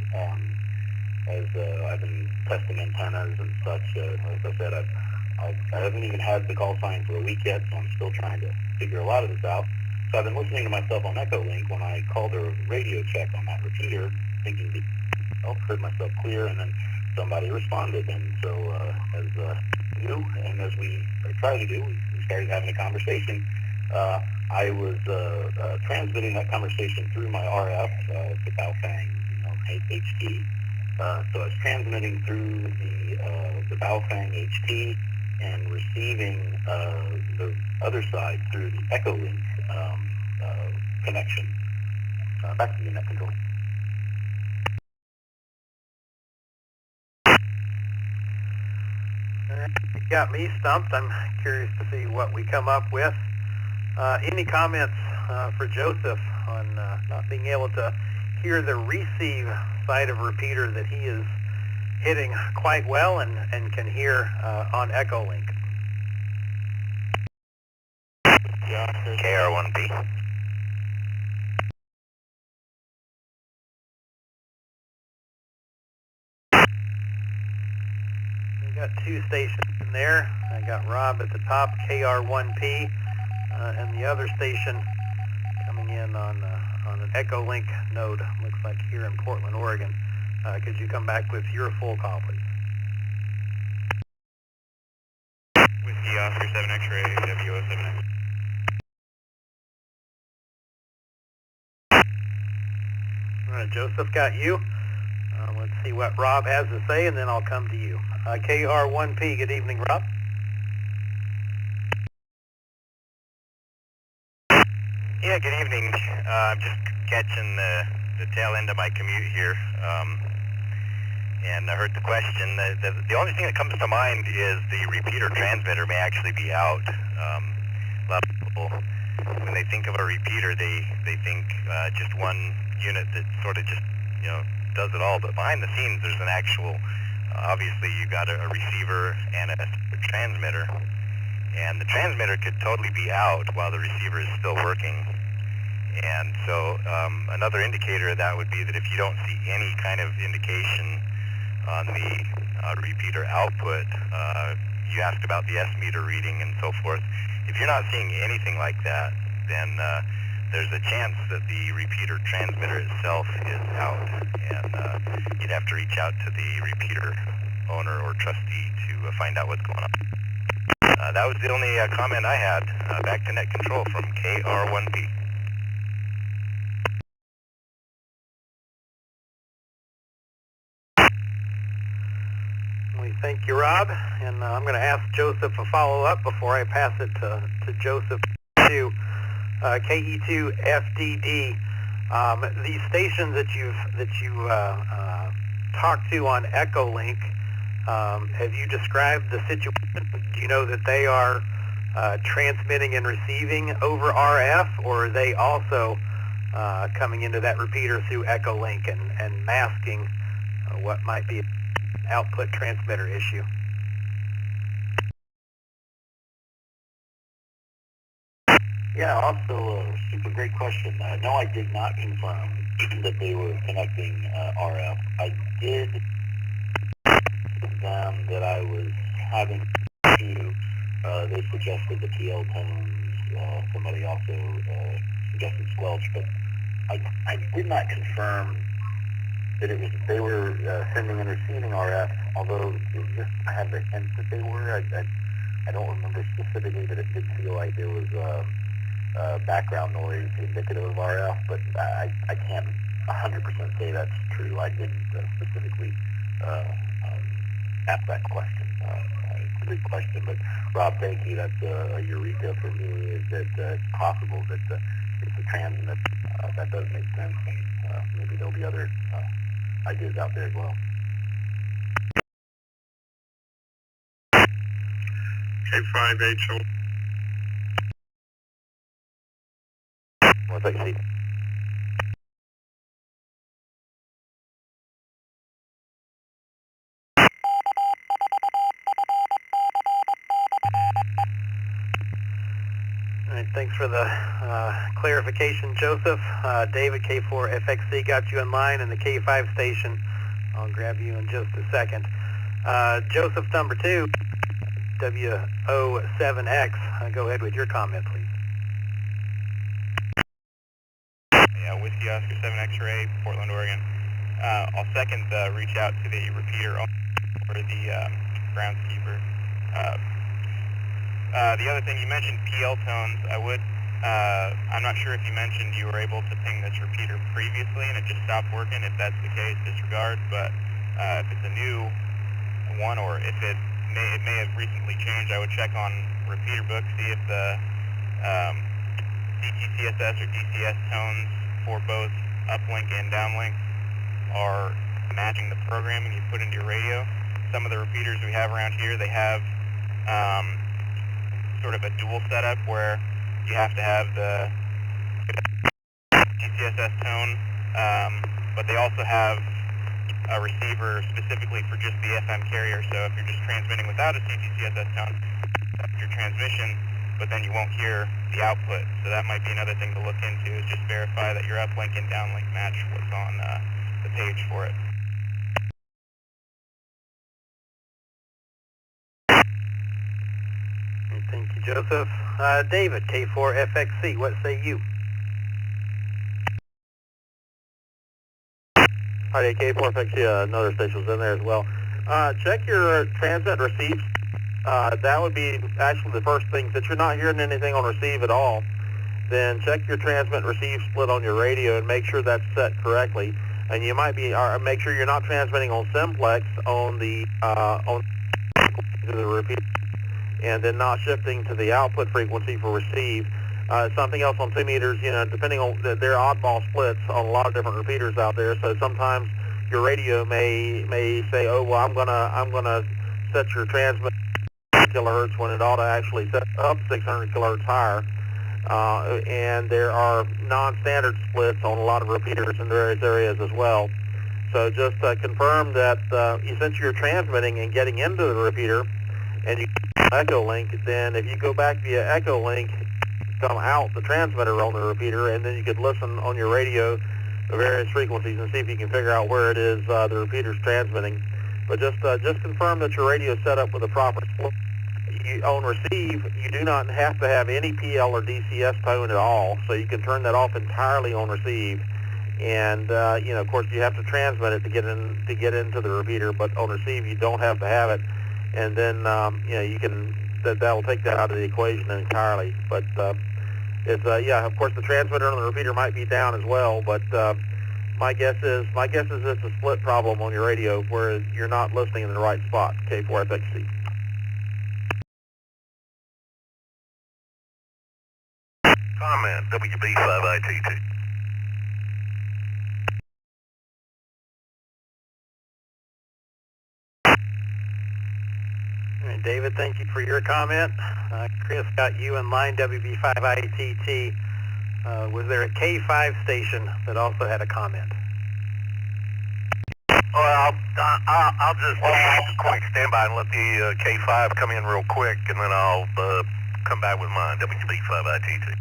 as I've been testing antennas and such. As I said, I haven't even had the call sign for a week yet, so I'm still trying to figure a lot of this out. So I've been listening to myself on SWLing when I called a radio check on that repeater, thinking, heard myself clear, and then somebody responded. And so as you and as we try to do, we started having a conversation. I was transmitting that conversation through my RF, the Baofeng, HT. So I was transmitting through the Baofeng HT and receiving the other side through the SWLing connection. Back to you, Net Control. You got me stumped. I'm curious to see what we come up with. Any comments for Joseph on not being able to hear the receive side of repeater that he is hitting quite well and can hear on SWLing? KR1B. We got 2 stations in there. I got Rob at the top, KR1P, and the other station coming in on an SWLing node, looks like here in Portland, Oregon. Could you come back with your full call, please? Whiskey Oscar 7 X-ray, WO7X. All right, Joseph, got you. Let's see what Rob has to say, and then I'll come to you. KR1P, good evening, Rob. Yeah, good evening. I'm just catching the tail end of my commute here, and I heard the question. The only thing that comes to mind is the repeater transmitter may actually be out. A lot of people, when they think of a repeater, they think just one unit that sort of just, does it all. But behind the scenes, there's an actual, obviously you got a receiver and a transmitter. And the transmitter could totally be out while the receiver is still working. And so another indicator of that would be that if you don't see any kind of indication on the repeater output, you asked about the S meter reading and so forth. If you're not seeing anything like that, then there's a chance that the repeater transmitter itself is out. And you'd have to reach out to the repeater owner or trustee to find out what's going on. That was the only comment I had. Back to net control from KR1B. We thank you, Rob, and I'm going to ask Joseph a follow-up before I pass it to Joseph to KE2FDD. These stations that you talked to on SWLing, have you described the situation? Do you know that they are transmitting and receiving over RF, or are they also coming into that repeater through SWLing and masking what might be an output transmitter issue? Yeah, also a super great question. No, I did not confirm that they were connecting RF. I did tell them that I was having to, they suggested the PL tones, somebody also suggested squelch, but I did not confirm that it was they were sending and receiving RF, although I had the hint that they were. I don't remember specifically, but it did feel like there was background noise indicative of RF, but I can't 100% say that's true. I didn't specifically ask that question. It's a good question, but Rob, thank you. That's a eureka for me. Is that it's possible that it's a transmit? That does make sense, and maybe there'll be other ideas out there as well. K5HO. Well, thanks, Steve. All right, thanks for the clarification, Joseph. David, K4FXC got you in line, and the K5 station, I'll grab you in just a second. Joseph, number 2, WO7X, go ahead with your comment, please. Yeah, Whiskey Oscar 7 X-ray, Portland, Oregon. I'll second the reach out to the repeater owner or the groundskeeper. The other thing, you mentioned PL tones. I'm not sure if you mentioned you were able to ping this repeater previously and it just stopped working. If that's the case, disregard. But if it's a new one or if it may have recently changed, I would check on repeater books, see if the DTCSS or DCS tones for both uplink and downlink are matching the programming you put into your radio. Some of the repeaters we have around here, they have sort of a dual setup where you have to have the DCSS tone, but they also have a receiver specifically for just the FM carrier. So if you're just transmitting without a DCSS tone, that's your transmission, but then you won't hear the output. So that might be another thing to look into, is just verify that your uplink and downlink match what's on the page for it. Thank you, Joseph. David, K4FXC, what say you? Hi, K4FXC, another station's in there as well. Check your transmit receive. That would be actually the first thing. Since you're not hearing anything on receive at all, then check your transmit receive split on your radio and make sure that's set correctly. And you might be, make sure you're not transmitting on simplex on the repeater, and then not shifting to the output frequency for receive. Something else on 2 meters, depending on there are oddball splits on a lot of different repeaters out there. So sometimes your radio may say, oh well, I'm gonna set your transmit kilohertz when it ought to actually set up 600 kilohertz higher. And there are non-standard splits on a lot of repeaters in various areas as well. So just confirm that since you're transmitting and getting into the repeater and you SWLing, then if you go back via SWLing, come out the transmitter on the repeater, and then you could listen on your radio the various frequencies and see if you can figure out where it is the repeater's transmitting. But just confirm that your radio is set up with a proper split. On receive, you do not have to have any PL or DCS tone at all, so you can turn that off entirely on receive. And of course, you have to transmit it to get into the repeater, but on receive, you don't have to have it. And then you can that'll take that out of the equation entirely. But it's yeah, of course the transmitter on the repeater might be down as well, but my guess is it's a split problem on your radio where you're not listening in the right spot. K4FXC. Comment WB5ITT. All right, David, thank you for your comment. Chris got you in line, WB5ITT. Was there a K5 station that also had a comment? Well, I'll just quick stand by and let the K5 come in real quick, and then I'll come back with mine, WB5ITT.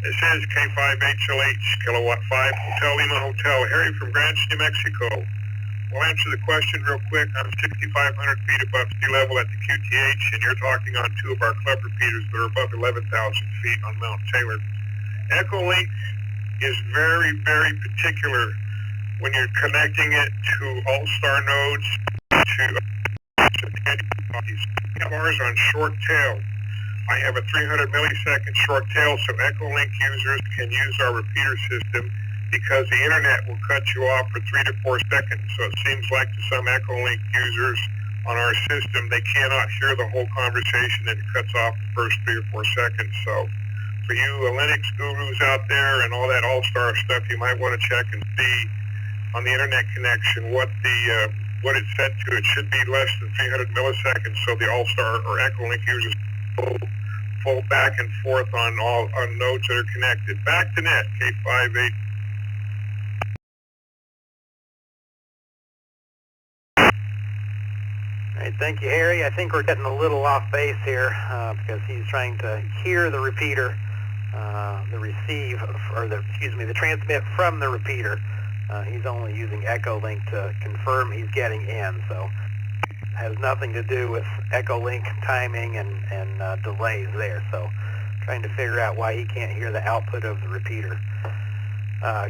This is K5HLH, Kilowatt 5, Hotel Lima Hotel, Harry from Grants, New Mexico. We'll answer the question real quick. I'm 6,500 feet above sea level at the QTH, and you're talking on two of our club repeaters that are above 11,000 feet on Mount Taylor. EchoLink is very, very particular when you're connecting it to all-star nodes, to ours on short tail. I have a 300 millisecond short tail, so EchoLink users can use our repeater system because the internet will cut you off for 3 to 4 seconds. So it seems like to some EchoLink users on our system, they cannot hear the whole conversation and it cuts off the first 3 or 4 seconds. So for you Linux gurus out there and all that all-star stuff, you might want to check and see on the internet connection what it's set to. It should be less than 300 milliseconds, so the all-star or EchoLink users full back and forth on nodes that are connected. Back to net, K58. All right, thank you, Harry. I think we're getting a little off base here because he's trying to hear the repeater, the transmit from the repeater. He's only using EchoLink to confirm he's getting in, so has nothing to do with EchoLink timing and delays there. So trying to figure out why he can't hear the output of the repeater.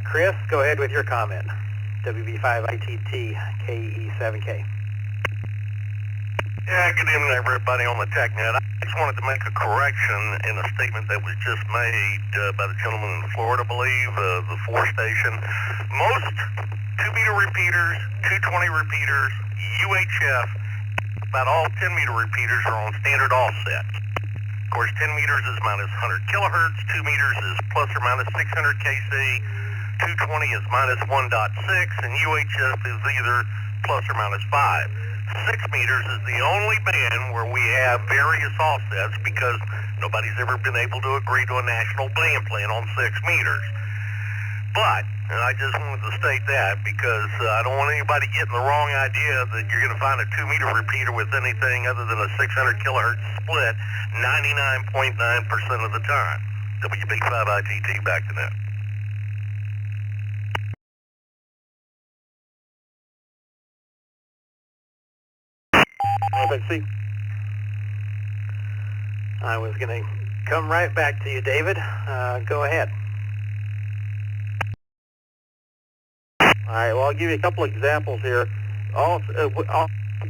Chris, go ahead with your comment. WB5ITT KE7K. Yeah, good evening everybody on the TechNet. I just wanted to make a correction in a statement that was just made by the gentleman in Florida, I believe, the 4 station. Most 2-meter repeaters, 220 repeaters, UHF, about all 10-meter repeaters are on standard offsets. Of course, 10 meters is minus 100 kilohertz, 2 meters is plus or minus 600 kc, 220 is minus 1.6, and UHF is either plus or minus 5. 6 meters is the only band where we have various offsets because nobody's ever been able to agree to a national band plan on 6 meters. But, and I just wanted to state that because I don't want anybody getting the wrong idea that you're going to find a 2-meter repeater with anything other than a 600 kilohertz split 99.9% of the time. WB5ITT, back to that. FXC. I was going to come right back to you, David. Go ahead. All right, well, I'll give you a couple examples here. All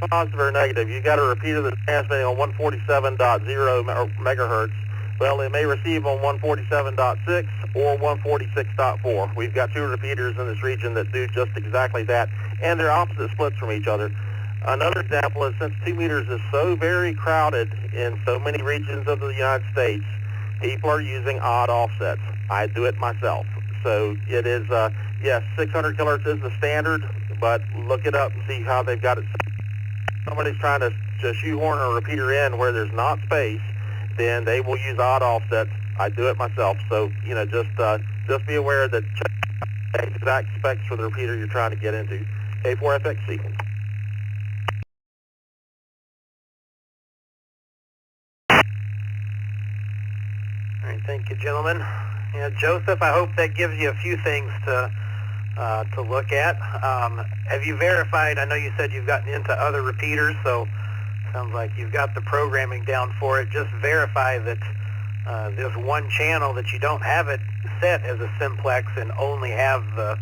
positive or negative. You got a repeater that's transmitting on 147.0 megahertz. Well, it may receive on 147.6 or 146.4. We've got 2 repeaters in this region that do just exactly that, and they're opposite splits from each other. Another example is since 2 meters is so very crowded in so many regions of the United States, people are using odd offsets. I do it myself. So it is, yes, 600 kilohertz is the standard, but look it up and see how they've got it. Somebody's trying to shoehorn a repeater in where there's not space, then they will use odd offsets. I do it myself. So, you know, just be aware that check the exact specs for the repeater you're trying to get into. K4FXC. All right, thank you, gentlemen. Yeah, Joseph, I hope that gives you a few things to look at. Have you verified? I know you said you've gotten into other repeaters, so sounds like you've got the programming down for it. Just verify that there's one channel that you don't have it set as a simplex and only have the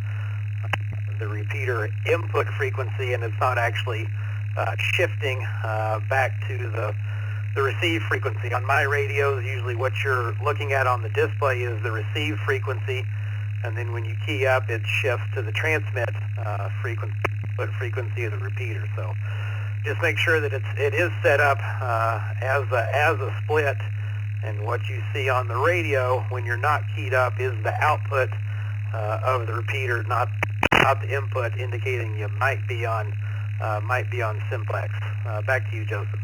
repeater input frequency, and it's not actually shifting back to the receive frequency. On my radios, usually what you're looking at on the display is the receive frequency, and then when you key up, it shifts to the transmit frequency of the repeater. So just make sure that it is set up as a split, and what you see on the radio when you're not keyed up is the output of the repeater, not the input, indicating you might be on simplex. Back to you, Joseph.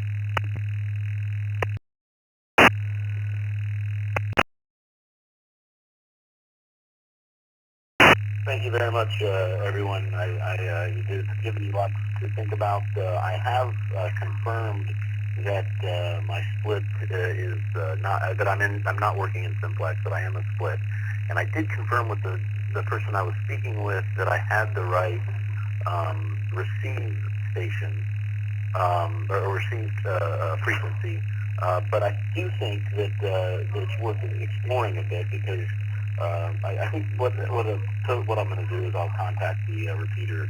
Thank you very much, everyone. You did give me lots to think about. I have confirmed that my split is not that I'm not working in simplex, but I am a split. And I did confirm with the person I was speaking with that I had the right receive station or received frequency. But I do think that it's worth exploring a bit, because I think what I'm going to do is I'll contact the repeater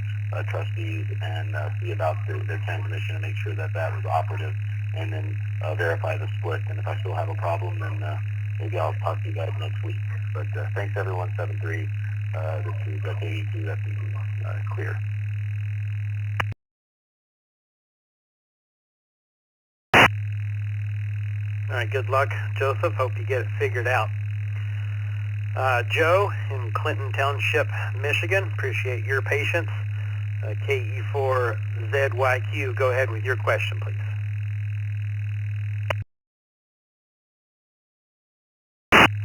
trustees and see about their transmission and make sure that was operative, and then verify the split. And if I still have a problem, then maybe I'll talk to you guys next week. But thanks, everyone. 7-3. This is KE2 FPD clear. All right, good luck, Joseph. Hope you get it figured out. Joe in Clinton Township, Michigan, appreciate your patience. KE4ZYQ, go ahead with your question, please.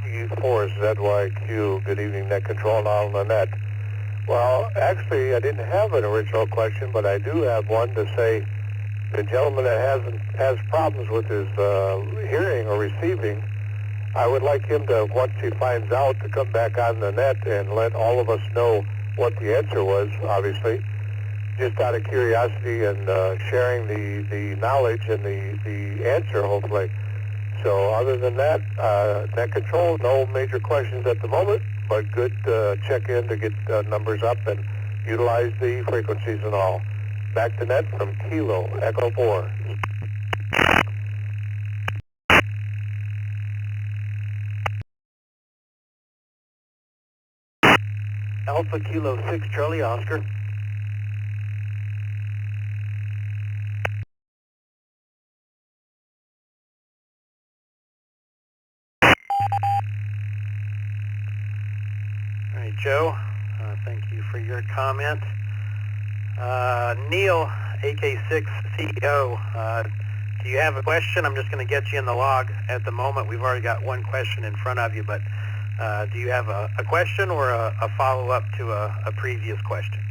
KE4ZYQ, good evening, net control, now on the net. Well, actually, I didn't have an original question, but I do have one to say the gentleman that has problems with his hearing or receiving, I would like him to, once he finds out, to come back on the net and let all of us know what the answer was, obviously, just out of curiosity and sharing the knowledge and the answer, hopefully. So other than that, net control, no major questions at the moment, but good check-in to get numbers up and utilize the frequencies and all. Back to net from Kilo, Echo 4. Alpha Kilo 6, Charlie Oscar. All right, Joe, thank you for your comment. Neil, AK6 CEO, do you have a question? I'm just going to get you in the log at the moment. We've already got one question in front of you, but do you have a question or a follow-up to a previous question?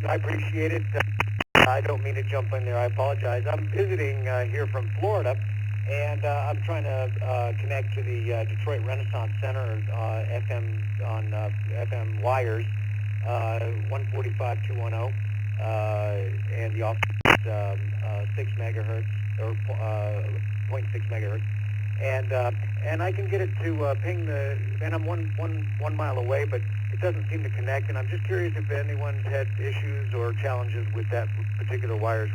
I appreciate it. I don't mean to jump in there. I apologize. I'm visiting here from Florida, and I'm trying to connect to the Detroit Renaissance Center FM wires, 145.210, and the office 6 megahertz or 0.6 megahertz, and I can get it to ping the. And I'm one mile away, but it doesn't seem to connect. And I'm just curious if anyone's had issues or challenges with that particular wires.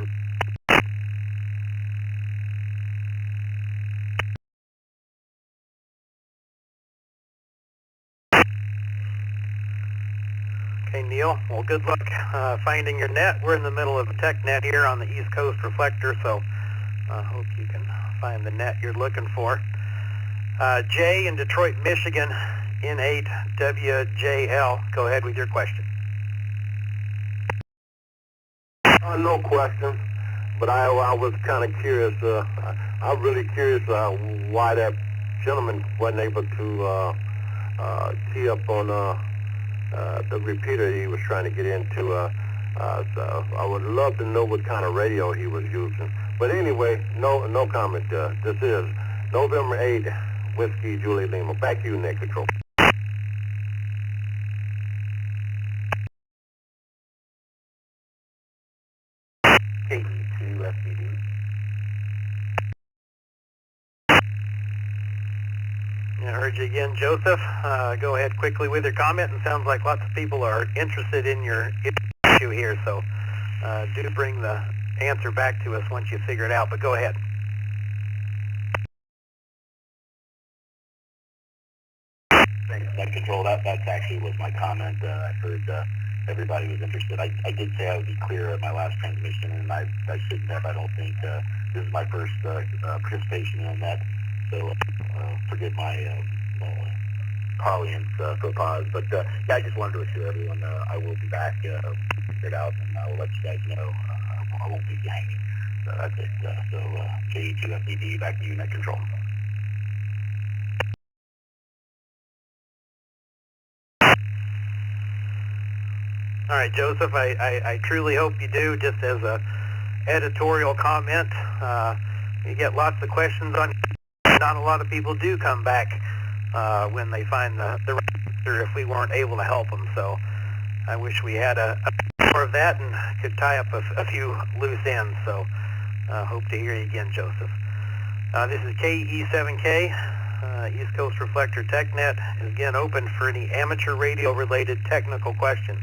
Okay, Neil. Well, good luck finding your net. We're in the middle of a tech net here on the East Coast Reflector, so I hope you can find the net you're looking for. Jay in Detroit, Michigan, N8WJL. Go ahead with your question. No question, but I was kind of curious. I'm really curious why that gentleman wasn't able to key up on the repeater he was trying to get into. So I would love to know what kind of radio he was using. But anyway, no comment. This is November 8, Whiskey Julie Lima. Back to you, Net Control. KE2 FPD. I heard you again, Joseph. Go ahead quickly with your comment. It sounds like lots of people are interested in your issue here, so do bring the answer back to us once you figure it out, but go ahead. Thanks, Net Control. That actually was my comment. I heard everybody was interested. I did say I would be clear at my last transmission, and I shouldn't have. I don't think this is my first participation in that, so forgive my audience faux pas. But yeah, I just wanted to assure everyone I will be back, figure it out, and I will let you guys know. I won't be hanging. So that's it. So JE2FDD, back to you, Net Control. All right, Joseph, I truly hope you do. Just as a editorial comment, you get lots of questions on. Not a lot of people do come back when they find the answer if we weren't able to help them. So I wish we had more of that and could tie up a few loose ends. So hope to hear you again, Joseph. This is KE7K, East Coast Reflector TechNet, is again open for any amateur radio related technical questions.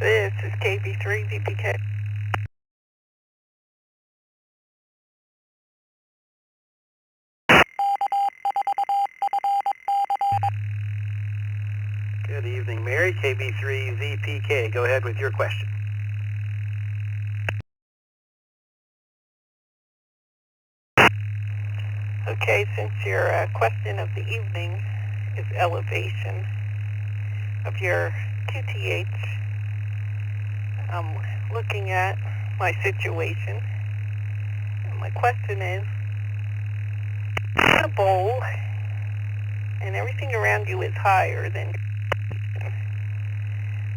This is KB3 VPK. Good evening, Mary. KB3 VPK. Go ahead with your question. Okay, since your question of the evening is elevation of your QTH, I'm looking at my situation. And my question is, you're in a bowl and everything around you is higher than your,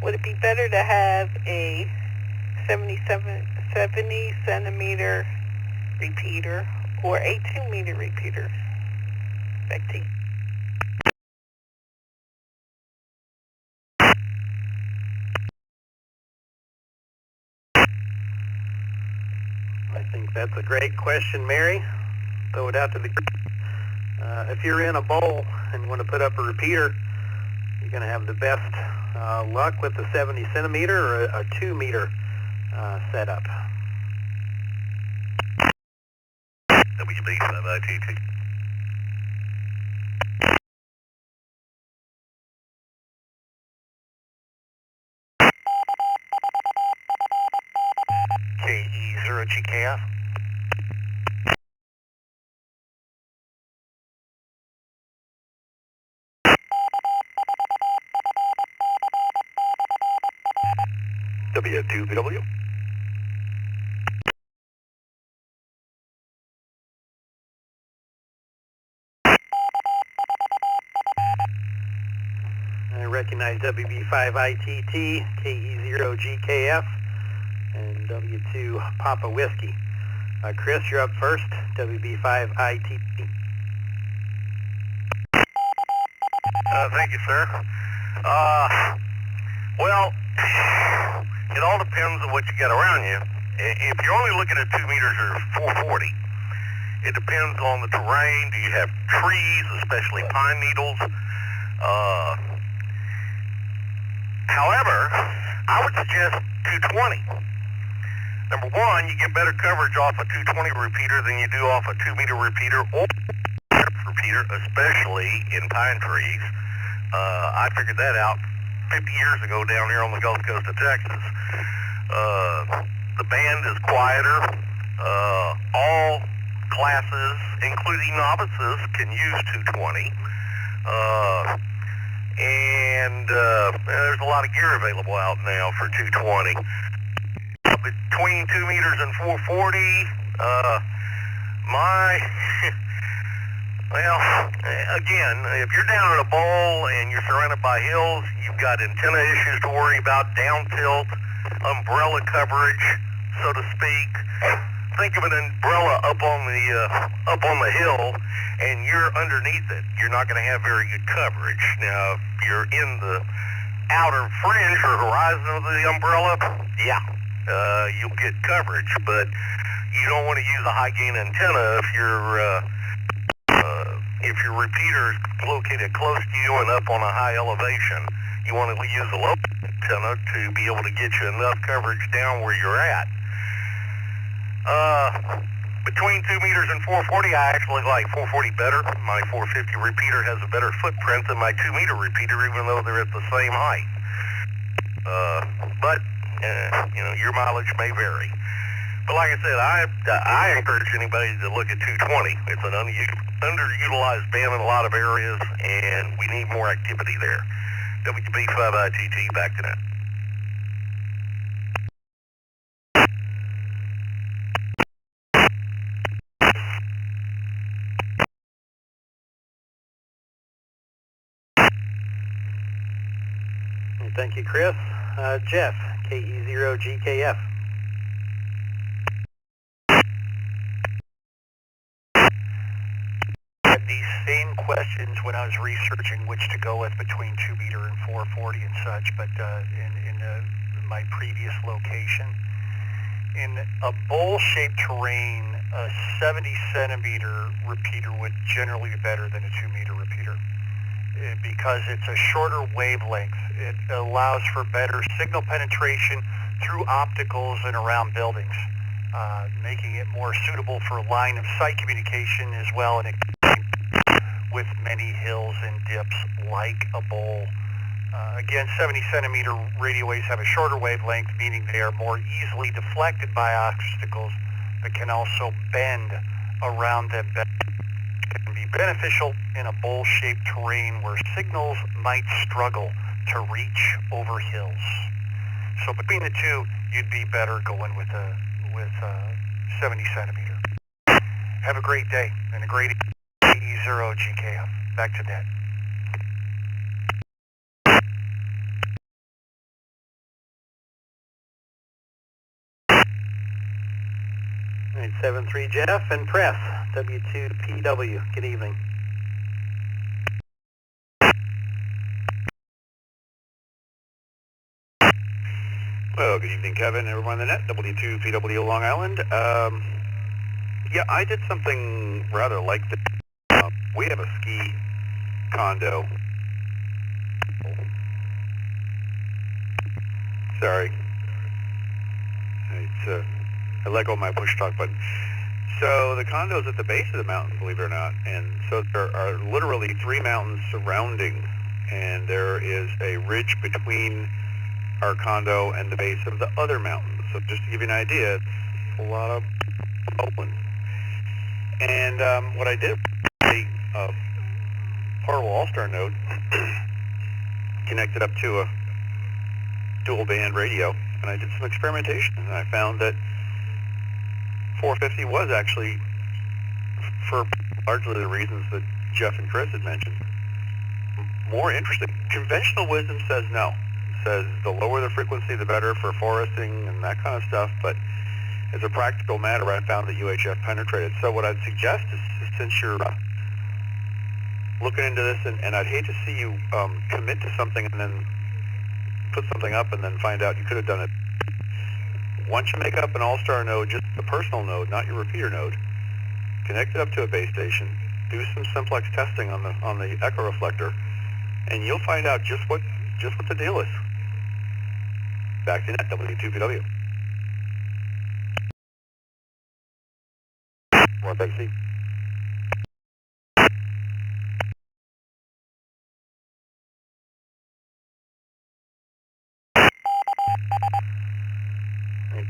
would it be better to have a 70 centimeter repeater or a 2 meter repeater? Back to you. I think that's a great question, Mary. Throw it out to the group. If you're in a bowl and want to put up a repeater, you're going to have the best luck with the 70 centimeter or a 2 meter setup. WB5ITT. KE0GKF. W2BW. I recognize WB5ITT, KE0GKF, and W2 Papa Whiskey. Chris, you're up first, WB5ITT. Thank you, sir. Well, it all depends on what you got around you. If you're only looking at 2 meters or 440, it depends on the terrain. Do you have trees, especially pine needles? However, I would suggest 220. Number one, you get better coverage off a 220 repeater than you do off a 2 meter repeater or repeater, especially in pine trees. I figured that out 50 years ago down here on the Gulf Coast of Texas. The band is quieter. All classes, including novices, can use 220. And there's a lot of gear available out now for 220. Between 2 meters and 440, well, again, if you're down in a bowl and you're surrounded by hills, you've got antenna issues to worry about, down tilt, umbrella coverage, so to speak. Think of an umbrella up on the hill, and you're underneath it. You're not going to have very good coverage. Now, if you're in the outer fringe or horizon of the umbrella, yeah, you'll get coverage, but you don't want to use a high gain antenna if your repeater is located close to you and up on a high elevation. You want to use a low antenna to be able to get you enough coverage down where you're at. Between 2 meters and 440, I actually like 440 better. My 450 repeater has a better footprint than my 2 meter repeater, even though they're at the same height. But your mileage may vary. But like I said, I encourage anybody to look at 220. It's an underutilized band in a lot of areas, and we need more activity there. WP5ITT, back to that. Thank you, Chris. Jeff, KE0GKF. I had these same questions when I was researching which to go with between 2 meter and 440 and such, but in my previous location. In a bowl-shaped terrain, a 70 centimeter repeater would generally be better than a 2 meter repeater. Because it's a shorter wavelength, it allows for better signal penetration through opticals and around buildings, making it more suitable for line of sight communication as well, and with many hills and dips like a bowl. Again, 70 centimeter radio waves have a shorter wavelength, meaning they are more easily deflected by obstacles, but can also bend around them. Can be beneficial in a bowl-shaped terrain where signals might struggle to reach over hills. So between the two, you'd be better going with 70 centimeter. Have a great day and a great E0GKF. Back to net. All right, 73 Jeff and press, W2PW. Good evening. Well, good evening, Kevin, everyone on the net, W2PW Long Island. Yeah, I did something rather like this. We have a ski condo. Sorry. I let go of my push talk button. So the condo's at the base of the mountain, believe it or not, and so there are literally 3 mountains surrounding, and there is a ridge between our condo and the base of the other mountains. So just to give you an idea, it's a lot of open. And what I did, a portable all-star node connected up to a dual band radio, and I did some experimentation, and I found that 450 was actually, for largely the reasons that Jeff and Chris had mentioned, more interesting. Conventional wisdom says no. It says the lower the frequency, the better for foresting and that kind of stuff, but as a practical matter, I found that UHF penetrated. So what I'd suggest is, since you're looking into this, and I'd hate to see you commit to something and then put something up and then find out you could have done it. Once you make up an all-star node, just a personal node, not your repeater node, connect it up to a base station, do some simplex testing on the echo reflector, and you'll find out just what the deal is. Back to net, W2PW. One taxi.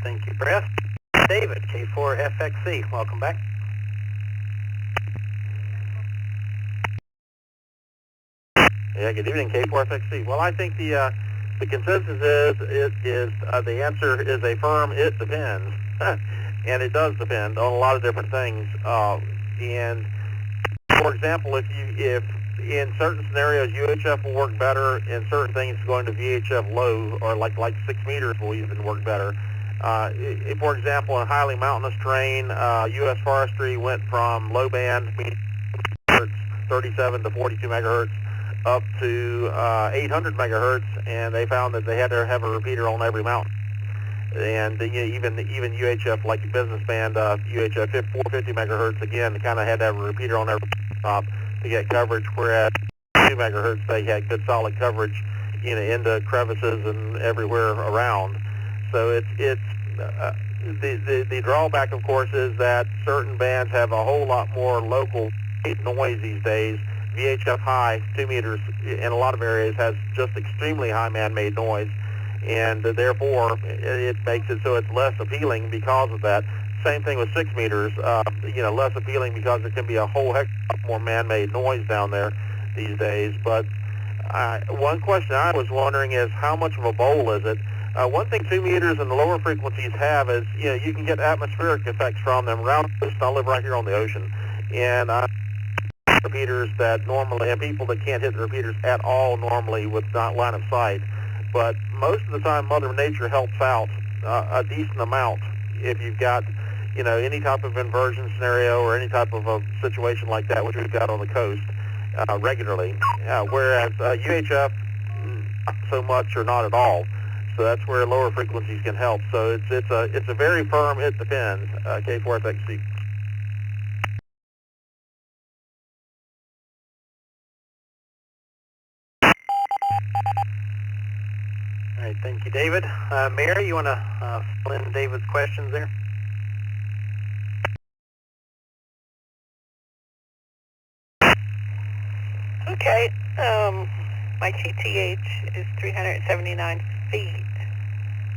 Thank you, Brett. David, K4FXC, welcome back. Yeah, good evening, K4FXC. Well, I think the consensus is the answer is a firm it depends, and it does depend on a lot of different things. And for example, if in certain scenarios UHF will work better, in certain things going to VHF low or like 6 meters will even work better. If, for example, in highly mountainous terrain, U.S. Forestry went from low band 37 to 42 megahertz up to 800 megahertz, and they found that they had to have a repeater on every mountain. and even UHF, like business band UHF 450 megahertz, again, kind of had to have a repeater on their top to get coverage, whereas 2 megahertz they had good solid coverage, into crevices and everywhere around. So the drawback, of course, is that certain bands have a whole lot more local noise these days. VHF high, 2 meters, in a lot of areas has just extremely high man-made noise, and therefore it makes it so it's less appealing because of that. Same thing with 6 meters, less appealing because there can be a whole heck of more man-made noise down there these days. But one question I was wondering is how much of a bowl is it? One thing 2 meters and the lower frequencies have is, you can get atmospheric effects from them. I live right here on the ocean, and repeaters that normally, and people that can't hit the repeaters at all normally with not line of sight. But most of the time, Mother Nature helps out a decent amount if you've got, any type of inversion scenario or any type of a situation like that, which we've got on the coast regularly. Whereas UHF, not so much or not at all. So that's where lower frequencies can help. So it's a very firm, it depends, K4FXC. All right, thank you, David. Mary, you want to fill in David's questions there? Okay, my QTH is 379 feet,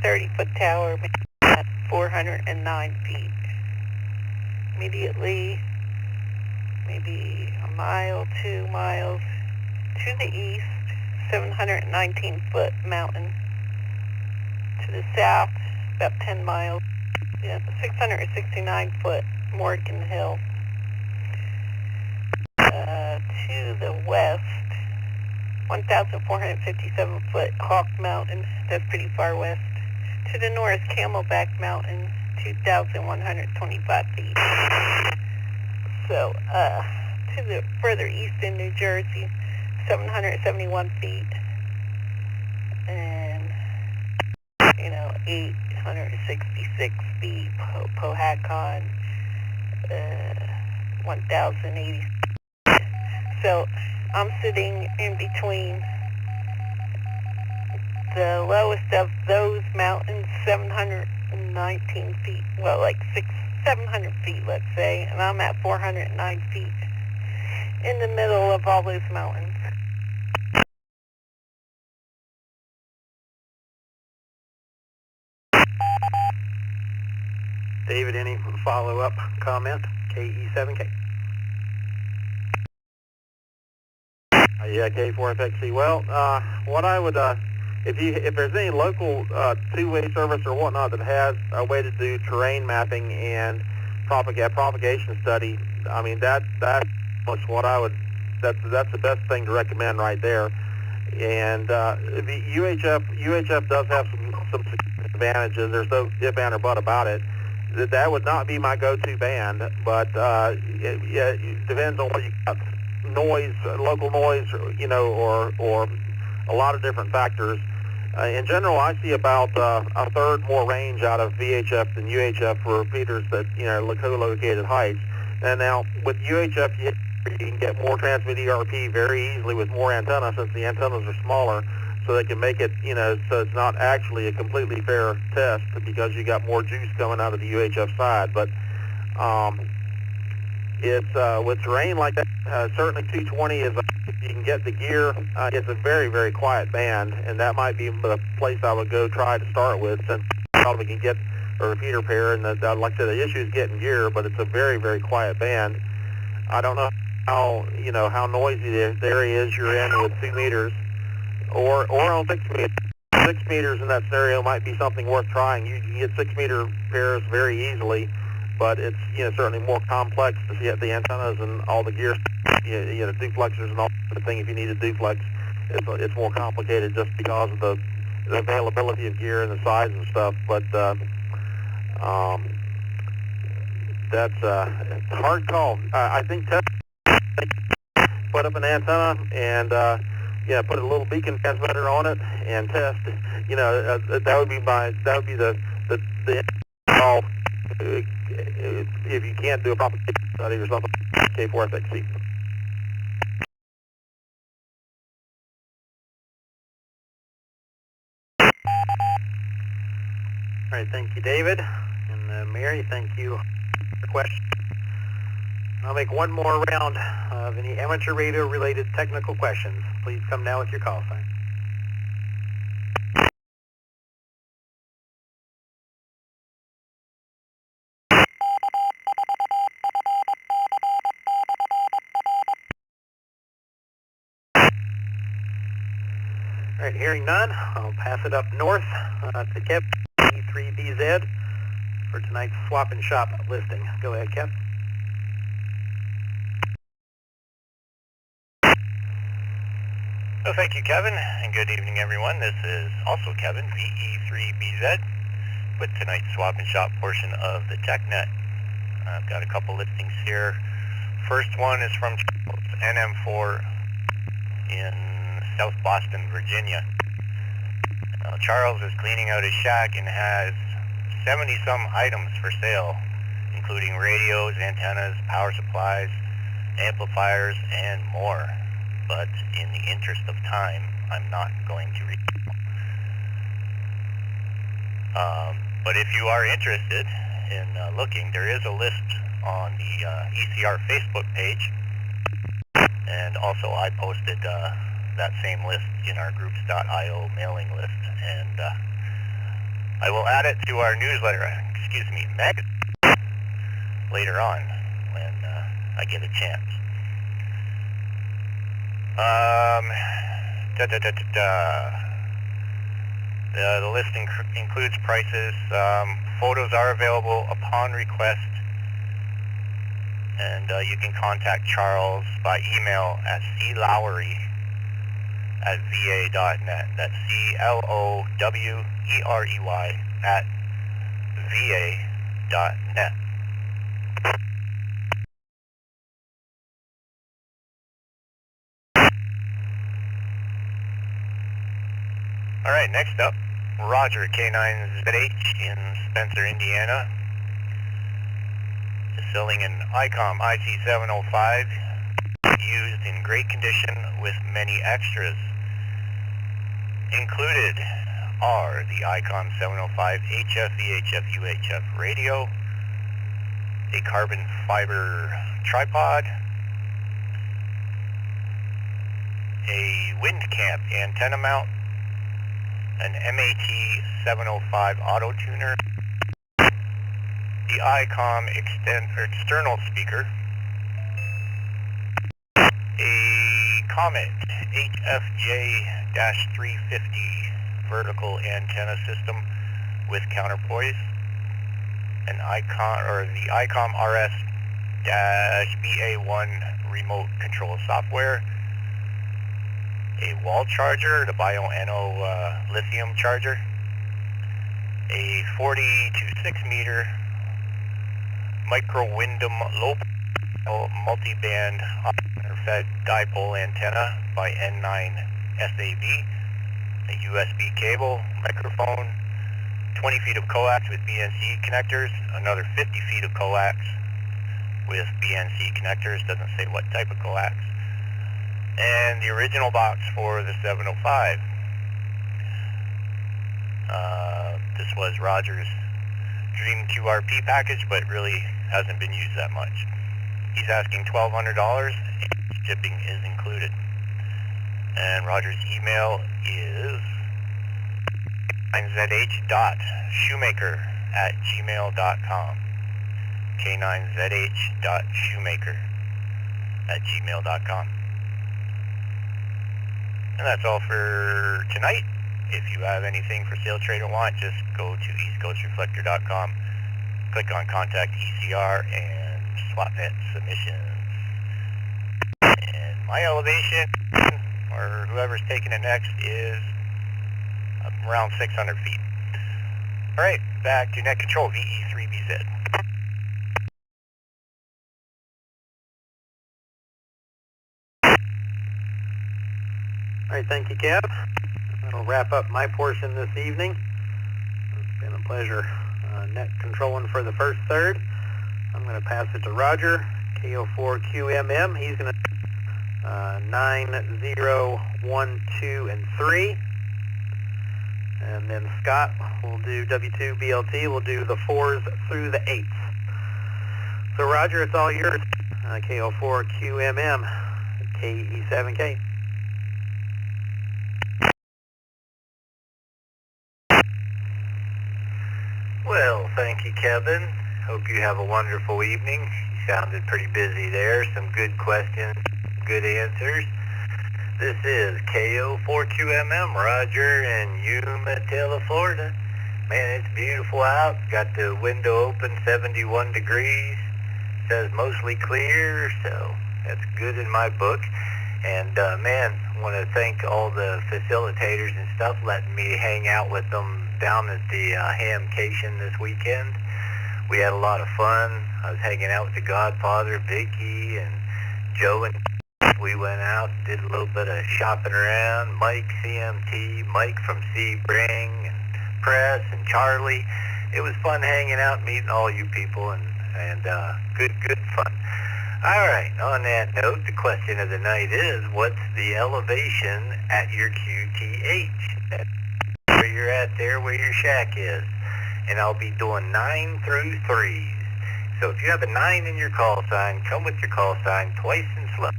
30-foot tower at 409 feet. Immediately, maybe a mile, 2 miles to the east, 719-foot mountain. To the south, about 10 miles, 669-foot Morgan Hill. To the west, 1,457-foot Hawk Mountain, that's pretty far west. To the north, Camelback Mountain, 2,125 feet. So, to the further east in New Jersey, 771 feet, and 866 feet, Powhatan, 1,080. So I'm sitting in between the lowest of those mountains, 719 feet, well, like 700 feet, let's say, and I'm at 409 feet in the middle of all those mountains. David, any follow-up comment? KE7K. Yeah, K4FXC. Well, what I would, if there's any local two-way service or whatnot that has a way to do terrain mapping and propagation study, I mean that's what I would. That's the best thing to recommend right there. And the UHF does have some advantages. There's no if, and, or but about it. That would not be my go-to band, but it depends on what you got. Noise, local noise, or a lot of different factors. In general, I see about a third more range out of VHF than UHF for repeaters that, co-located heights. And now with UHF, you can get more transmit ERP very easily with more antennas, since the antennas are smaller, so they can make it, so it's not actually a completely fair test because you got more juice coming out of the UHF side. But it's with terrain like that, certainly 220 is, if you can get the gear, it's a very, very quiet band, and that might be the place I would go try to start with, since you probably can get a repeater pair, and like I said, the issue is getting gear, but it's a very, very quiet band. I don't know how noisy the area is you're in with 2 meters, or on 6 meters. 6 meters in that scenario might be something worth trying. You can get 6 meter pairs very easily, but it's certainly more complex to get the antennas and all the gear, duplexers and all the thing. If you need a duplex, it's more complicated just because of the availability of gear and the size and stuff. But that's a hard call. I think put up an antenna and put a little beacon transmitter on it and test. That would be the all, if you can't do a propagation study or something, K4XXC. All right, thank you, David. And Mary, thank you for the question. I'll make one more round of any amateur radio related technical questions. Please come now with your call sign. All right, hearing none, I'll pass it up north to Kev, E3BZ, for tonight's swap and shop listing. Go ahead, Kev. So thank you, Kevin, and good evening, everyone. This is also Kevin, VE3BZ, with tonight's swap and shop portion of the TechNet. I've got a couple listings here. First one is from Charles, NM4 in South Boston, Virginia. Charles is cleaning out his shack and has 70-some items for sale, including radios, antennas, power supplies, amplifiers, and more. But in the interest of time, I'm not going to read them. But if you are interested in looking, there is a list on the ECR Facebook page, and also I posted that same list in our groups.io mailing list, and I will add it to our newsletter, magazine, later on when I get a chance. The list includes prices. Photos are available upon request, and you can contact Charles by email at clowery@va.net. That's CLOWEREY@va.net. All right, next up, Roger, K9ZH in Spencer, Indiana, is selling an ICOM IC705, used in great condition with many extras. Included are the ICOM 705 HF, VHF, UHF radio, a carbon fiber tripod, a wind camp antenna mount, an MAT-705 auto tuner, the ICOM external speaker, a Comet HFJ-350 vertical antenna system with counterpoise, an the ICOM RS-BA1 remote control software, a wall charger, the Bioenno lithium charger, a 40 to 6 meter micro Windom low multi-band fed dipole antenna by N9 SAB, a USB cable, microphone, 20 feet of coax with BNC connectors, another 50 feet of coax with BNC connectors, doesn't say what type of coax, and the original box for the 705. This was Roger's dream QRP package, but really hasn't been used that much. He's asking $1,200, and shipping is included. And Roger's email is k9zh.shoemaker@gmail.com. k9zh.shoemaker@gmail.com. And that's all for tonight. If you have anything for sale, trade, or want, just go to eastcoastreflector.com, click on Contact ECR, and SwapNet Submissions. And my elevation, or whoever's taking it next, is around 600 feet. All right, back to net control, VE3BZ. All right, thank you, Kev. That'll wrap up my portion this evening. Been a pleasure. Net controlling for the first third. I'm going to pass it to Roger, KO4QMM. He's going to 9, 0, 1, 2, and 3. And then Scott will do W2 BLT. We'll do the 4s through the 8s. So Roger, it's all yours. KO4QMM, KE7K. Well, thank you, Kevin. Hope you have a wonderful evening. You sounded pretty busy there. Some good questions, good answers. This is KO4QMM, Roger in Umatilla, Florida. Man, it's beautiful out. Got the window open, 71 degrees. Says mostly clear, so that's good in my book. And man, I want to thank all the facilitators and stuff letting me hang out with them down at the Hamcation this weekend. We had a lot of fun. I was hanging out with the Godfather, Vicky, and Joe, and we went out, did a little bit of shopping around. Mike, CMT, Mike from Sebring, and Press, and Charlie. It was fun hanging out, meeting all you people, and good fun. All right, on that note, the question of the night is, what's the elevation at your QTH? That's where you're at there, where your shack is. And I'll be doing 9 through 3s. So if you have a 9 in your call sign, come with your call sign twice and slow.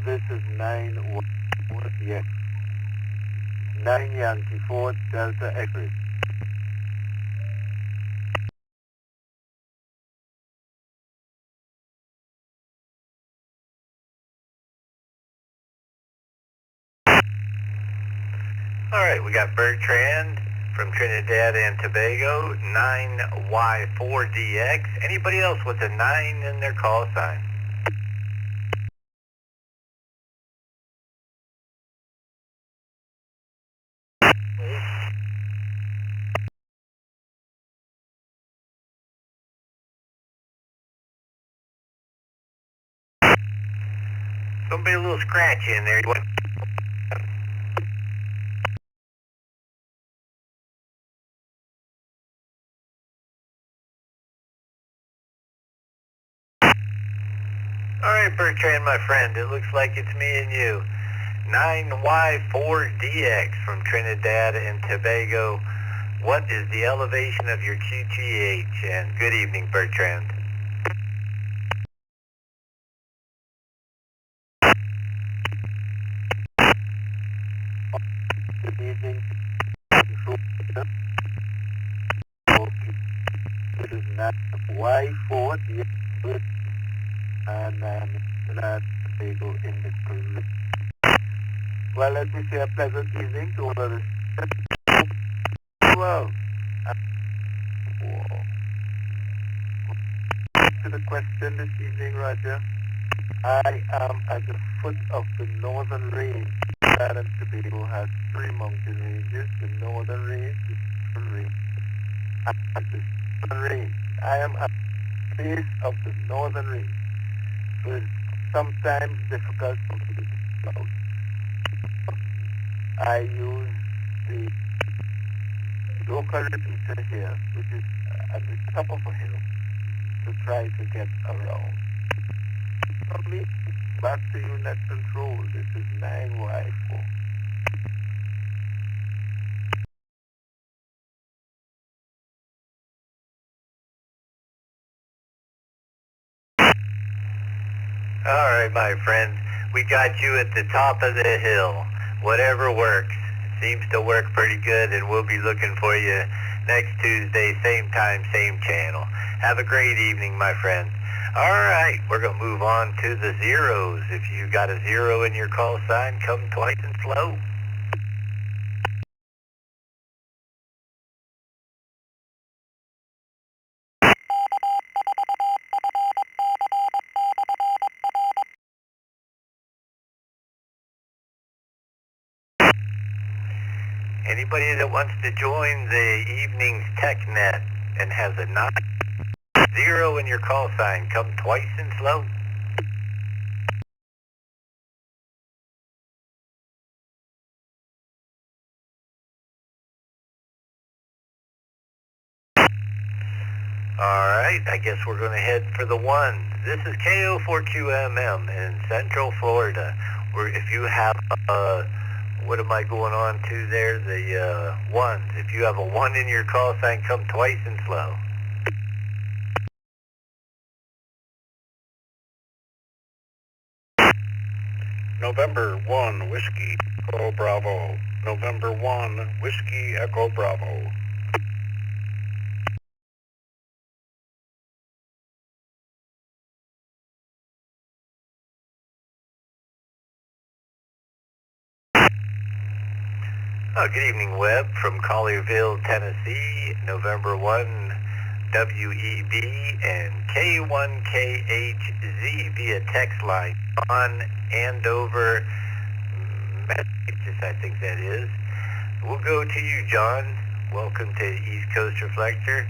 This is 9 yes. 9 Yankee 4 Delta X-ray. All right, we got Bertrand from Trinidad and Tobago, 9Y4DX. Anybody else with a 9 in their call sign? Somebody a little scratchy in there. All right, Bertrand, my friend, it looks like it's me and you. 9Y4DX from Trinidad and Tobago. What is the elevation of your QTH? And good evening, Bertrand. Good evening. This is not Y4 and Tobago in the cruise. Well, let me say a pleasant evening to all of the well. To the question this evening, Roger. I am at the foot of the northern range. Trinidad and Tobago has 3 mountain ranges. The northern range, the southern range. At the southern range. I am at the base of the northern range. So it's sometimes difficult for me to get out. I use the local repeater here, which is at the top of a hill, to try to get around. From me, back to you, net control. This is 9Y4. All right, my friend. We got you at the top of the hill. Whatever works. Seems to work pretty good, and we'll be looking for you next Tuesday, same time, same channel. Have a great evening, my friend. All right, we're going to move on to the zeros. If you got a 0 in your call sign, come twice and slow. Anybody that wants to join the evening's TechNet and has a 9 0 in your call sign. Come twice and slow. Alright, I guess we're going to head for the ones. This is KO4QMM in Central Florida. If you have, what am I going on to there? The ones. If you have a 1 in your call sign, come twice and slow. November 1, Whiskey, Echo Bravo. November 1, Whiskey, Echo Bravo. Good evening, Webb from Collierville, Tennessee, November 1, WEB and K1KHZ via text line on Andover, Massachusetts, I think that is. We'll go to you, John. Welcome to East Coast Reflector,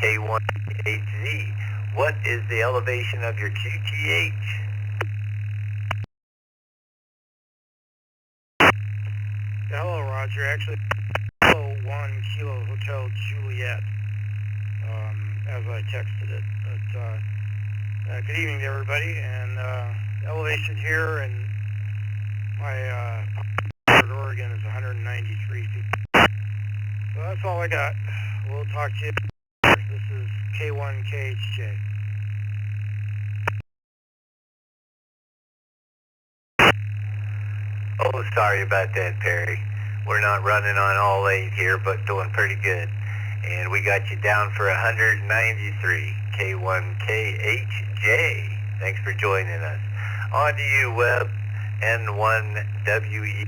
K1KHZ. What is the elevation of your QTH? Hello, Roger. Actually, Kilo 1 Kilo Hotel Juliet, as I texted it. But, good evening to everybody, and elevation here in my Oregon is 193 feet. So that's all I got. We'll talk to you. This is K1KHJ. Oh, sorry about that, Perry. We're not running on all 8 here, but doing pretty good. And we got you down for 193, K1KHJ. Thanks for joining us. On to you, Webb, N1WE.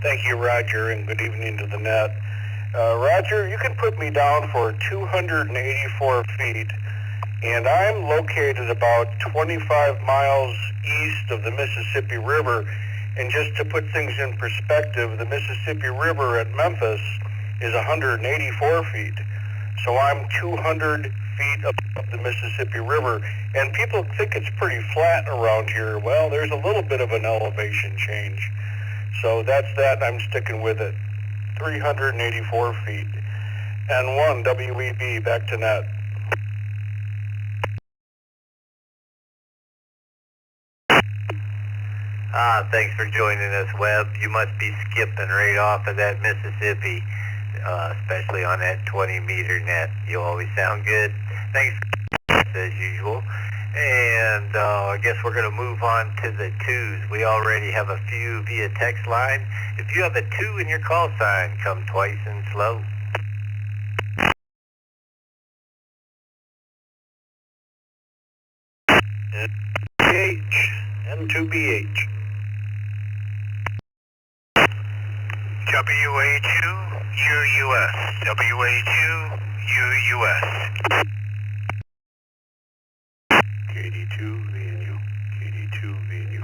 Thank you, Roger, and good evening to the net. Roger, you can put me down for 284 feet, and I'm located about 25 miles east of the Mississippi River. And just to put things in perspective, the Mississippi River at Memphis is 184 feet. So I'm 200 feet above the Mississippi River, and people think it's pretty flat around here. Well, there's a little bit of an elevation change. So that's that, I'm sticking with it. 384 feet. N1 WEB, back to net. Thanks for joining us, Webb. You must be skipping right off of that Mississippi, especially on that 20-meter net. You always sound good. Thanks as usual. And I guess we're going to move on to the 2s. We already have a few via text line. If you have a 2 in your call sign, come twice and slow. N2BH. WA2, UUS. WA2, UUS. KD2 VNU. KD2 VNU.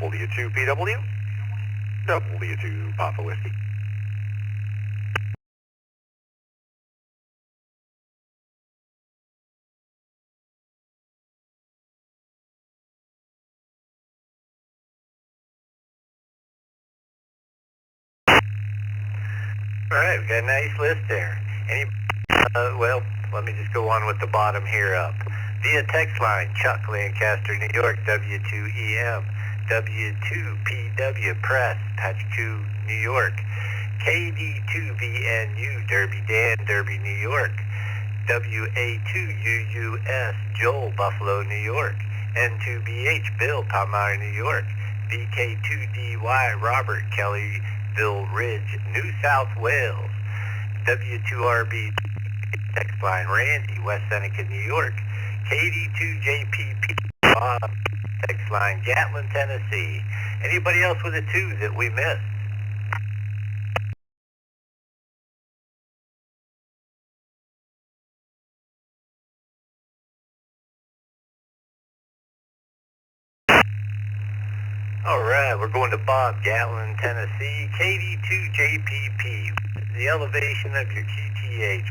W2 PW. W2 Papa Whiskey. All right, we got a nice list there. Well, let me just go on with the bottom here up. Via text line, Chuck, Lancaster, New York, W2EM, W2PW Press, Patch 2, New York, KD2VNU, Derby Dan, Derby, New York, WA2UUS, Joel, Buffalo, New York, N2BH, Bill, Palmyra, New York, VK2DY, Robert, Kellyville Ridge, New South Wales, W2RB, text line, Randy, West Seneca, New York, KD2JPP, Bob, text line, Gatlin, Tennessee. Anybody else with a 2 that we missed? All right, we're going to Bob, Gatlin, Tennessee, KD2JPP. The elevation of your QTH.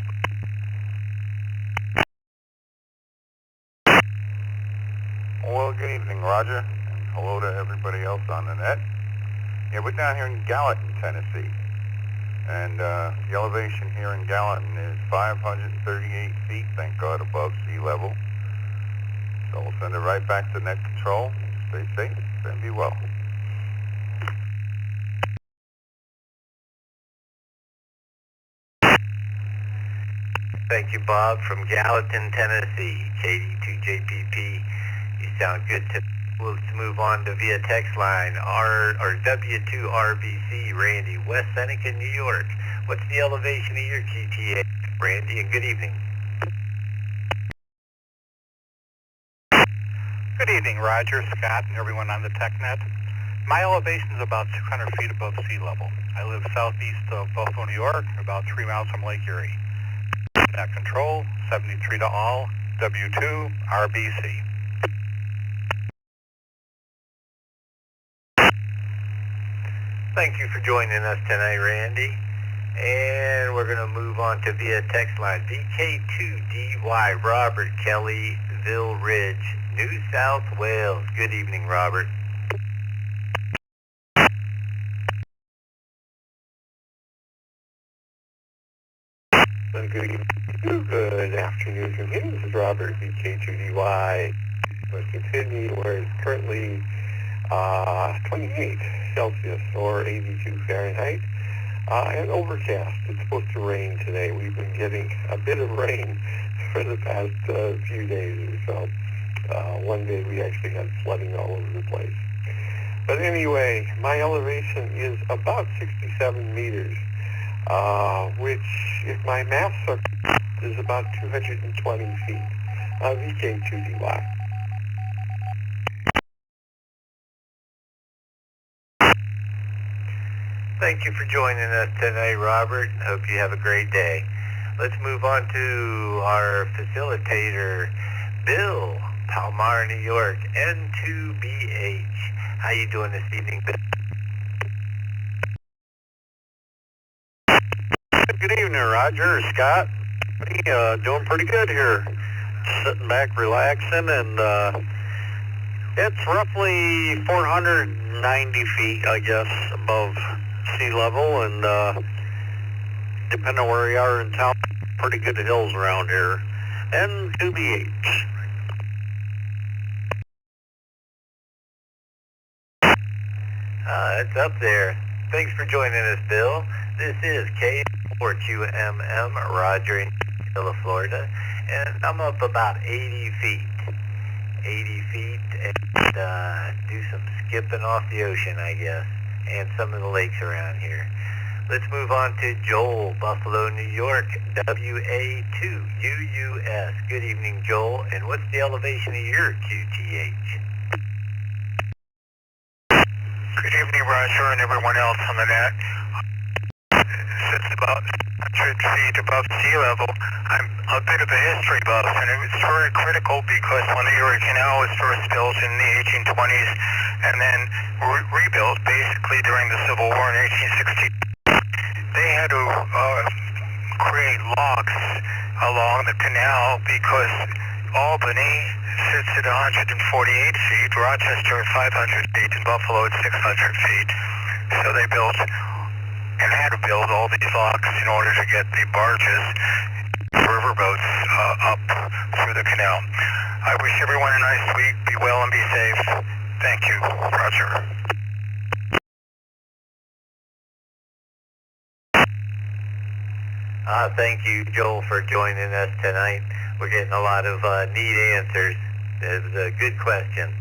Well, good evening, Roger, and hello to everybody else on the net. Yeah, we're down here in Gallatin, Tennessee, and the elevation here in Gallatin is 538 feet, thank God, above sea level. So we'll send it right back to net control. Stay safe and be well. Thank you, Bob, from Gallatin, Tennessee, KD2JPP. You sound good to. We'll move on to via text line W2RBC, Randy, West Seneca, New York. What's the elevation of your QTA, Randy? And good evening. Good evening, Roger, Scott, and everyone on the TechNet. My elevation is about 200 feet above sea level. I live southeast of Buffalo, New York, about 3 miles from Lake Erie. Net control, 73 to all, W2, RBC. Thank you for joining us tonight, Randy. And we're going to move on to via text line VK2DY, Robert Kelly, Ville Ridge, New South Wales. Good evening, Robert. Good afternoon from here. This is Robert, VK2DY. Let's continue where it's currently 28 Celsius or 82 Fahrenheit and overcast. It's supposed to rain today. We've been getting a bit of rain for the past few days or so. One day we actually had flooding all over the place. But anyway, my elevation is about 67 meters, which, if my maths are correct, is about 220 feet. VK2DY. Thank you for joining us tonight, Robert. Hope you have a great day. Let's move on to our facilitator, Bill, Palmar, New York, N2BH. How you doing this evening, Bill? Good evening, Roger, Scott. Doing pretty good here. Sitting back, relaxing, and it's roughly 490 feet, I guess, above sea level, and depending on where you are in town, pretty good hills around here. N2BH. It's up there. Thanks for joining us, Bill. This is K4QMM, Roger in Florida, and I'm up about 80 feet. 80 feet, and do some skipping off the ocean, I guess, and some of the lakes around here. Let's move on to Joel, Buffalo, New York, WA2UUS. Good evening, Joel, and what's the elevation of your QTH? Good evening, Roger, and everyone else on the net. It's about 100 feet above sea level. I'm a bit of a history buff, and it's very critical because when the Erie Canal was first built in the 1820s and then rebuilt basically during the Civil War in 1860, they had to create locks along the canal because Albany sits at 148 feet, Rochester at 500 feet, and Buffalo at 600 feet. So they built and had to build all these locks in order to get the barges, riverboats, up through the canal. I wish everyone a nice week. Be well and be safe. Thank you, Roger. Thank you, Joel, for joining us tonight. We're getting a lot of neat answers. It was a good question.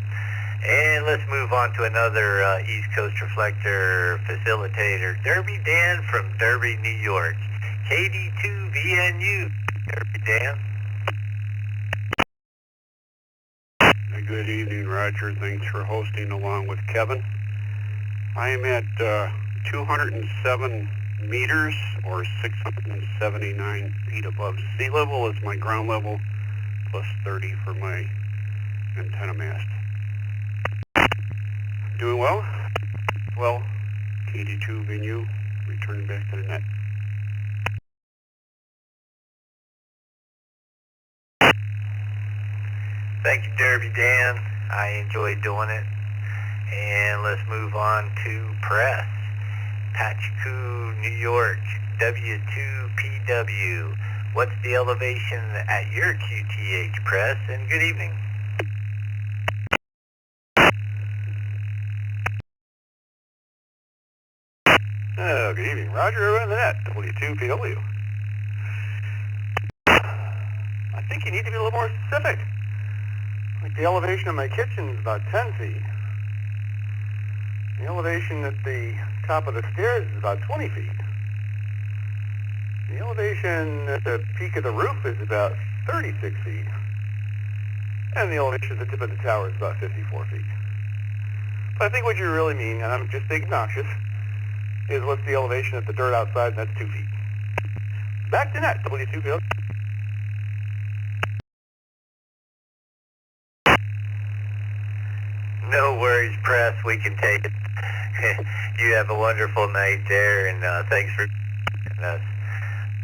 And let's move on to another East Coast Reflector facilitator, Derby Dan from Derby, New York. KD2VNU. Derby Dan. Good evening, Roger. Thanks for hosting along with Kevin. I am at 207 meters or 679 feet above sea level is my ground level, plus 30 for my antenna mast. Doing well? Well, KD2 venue, returning back to the net. Thank you, Derby Dan. I enjoyed doing it. And let's move on to press. Patchcoo, New York, W2PW. What's the elevation at your QTH, press? And good evening. Good evening, Roger, in the net, W2PW. I think you need to be a little more specific. Like the elevation of my kitchen is about 10 feet. The elevation at the top of the stairs is about 20 feet. The elevation at the peak of the roof is about 36 feet. And the elevation at the tip of the tower is about 54 feet. But I think what you really mean, and I'm just being obnoxious, is what's the elevation at the dirt outside, and that's 2 feet. Back to net, W2PW. No worries, press. We can take it. You have a wonderful night there, and thanks for joining us.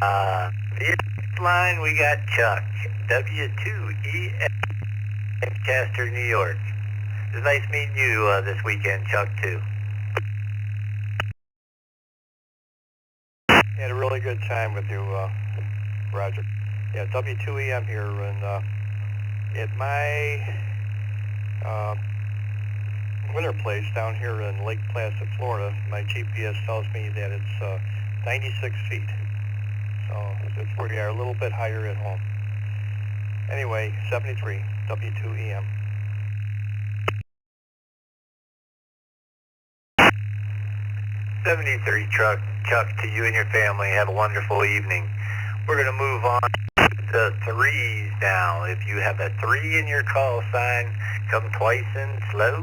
The next line, we got Chuck, W2EF, Lancaster, New York. It was nice meeting you this weekend, Chuck, too. Had a really good time with you, Roger. Yeah, W2EM here, and at my winter place down here in Lake Placid, Florida, my GPS tells me that it's 96 feet. So that's where you are, a little bit higher at home. Anyway, 73, W2EM. 73, Chuck, to you and your family. Have a wonderful evening. We're going to move on to the threes now. If you have a 3 in your call sign, come twice and slow.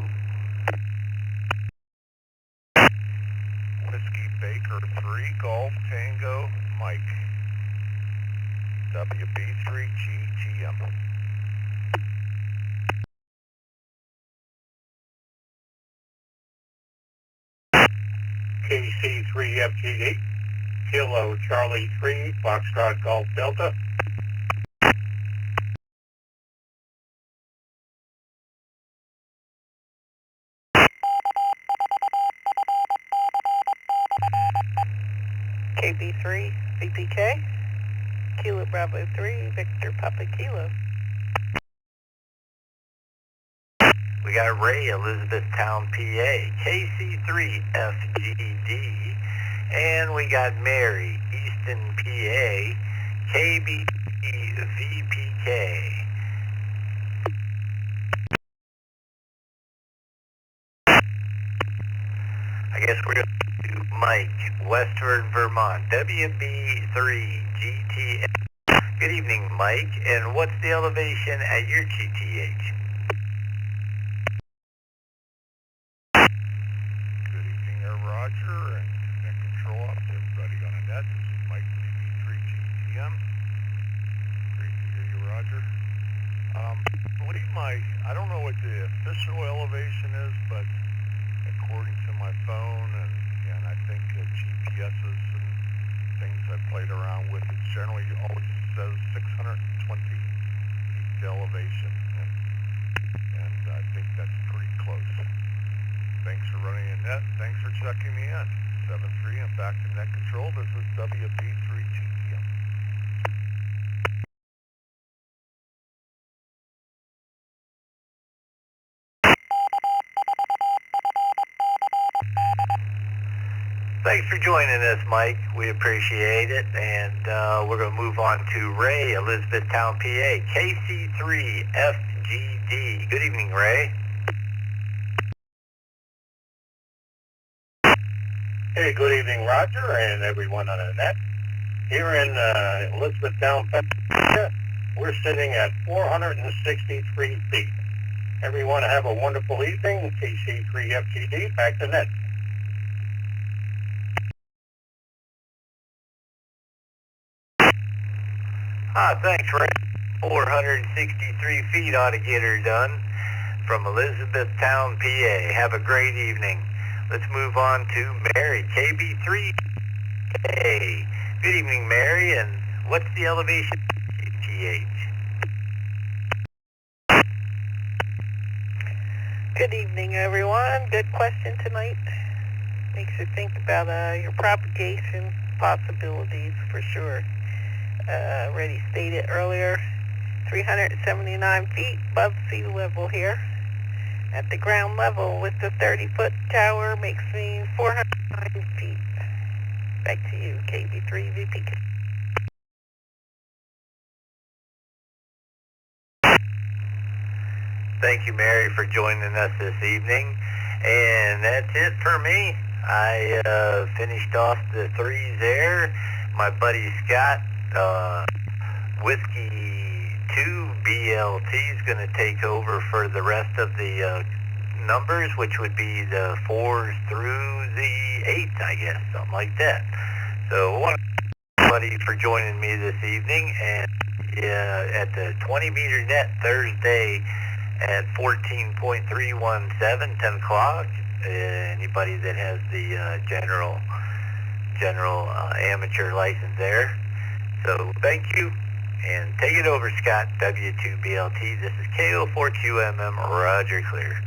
Whiskey Baker 3, Golf Tango Mike. WB3GTM. KC3FGD, Kilo Charlie 3, Foxtrot Golf Delta. KB3, VPK, Kilo Bravo 3, Victor Papa Kilo. We got Ray, Elizabethtown, PA, KC3FGD, and we got Mary, Easton, PA, KBVPK. I guess we're going to do Mike, Westford, Vermont, WB3GTM. Good evening, Mike, and what's the elevation at your QTH? Roger, and net control up to everybody on the net. This is Mike WB3GTM. Great to hear you, Roger. I believe I don't know what the official elevation is, but according to my phone and I think GPSs and things I've played around with, it generally always says 620 feet elevation, and I think that's pretty close. Thanks for running in net. Thanks for checking me in. 7-3 and back to net control. This is WB3GTM. Thanks for joining us, Mike. We appreciate it. And we're going to move on to Ray, Elizabethtown, PA, KC3FGD. Good evening, Ray. Hey, good evening, Roger, and everyone on the net. Here in Elizabethtown, Pennsylvania, we're sitting at 463 feet. Everyone have a wonderful evening. KC3FGD, back to net. Thanks, Ray. 463 feet ought to get her done. from Elizabethtown, PA. Have a great evening. Let's move on to Mary, KB3. Hey, good evening, Mary, and what's the elevation TH? Good evening, everyone. Good question tonight. Makes you think about your propagation possibilities for sure. Already stated earlier, 379 feet above sea level here. At the ground level with the 30-foot tower makes me 409 feet. Back to you, KB3 VPK. Thank you, Mary, for joining us this evening. And that's it for me. I finished off the threes there. My buddy Scott, Whiskey 2 BLT is going to take over for the rest of the numbers, which would be the 4s through the 8s, I guess, something like that. So I want to thank everybody for joining me this evening, and at the 20-meter net Thursday at 14.317, 10 o'clock. Anybody that has the general amateur license there. So thank you, and take it over, Scott, W2BLT. This is KO4QMM, Roger Clear.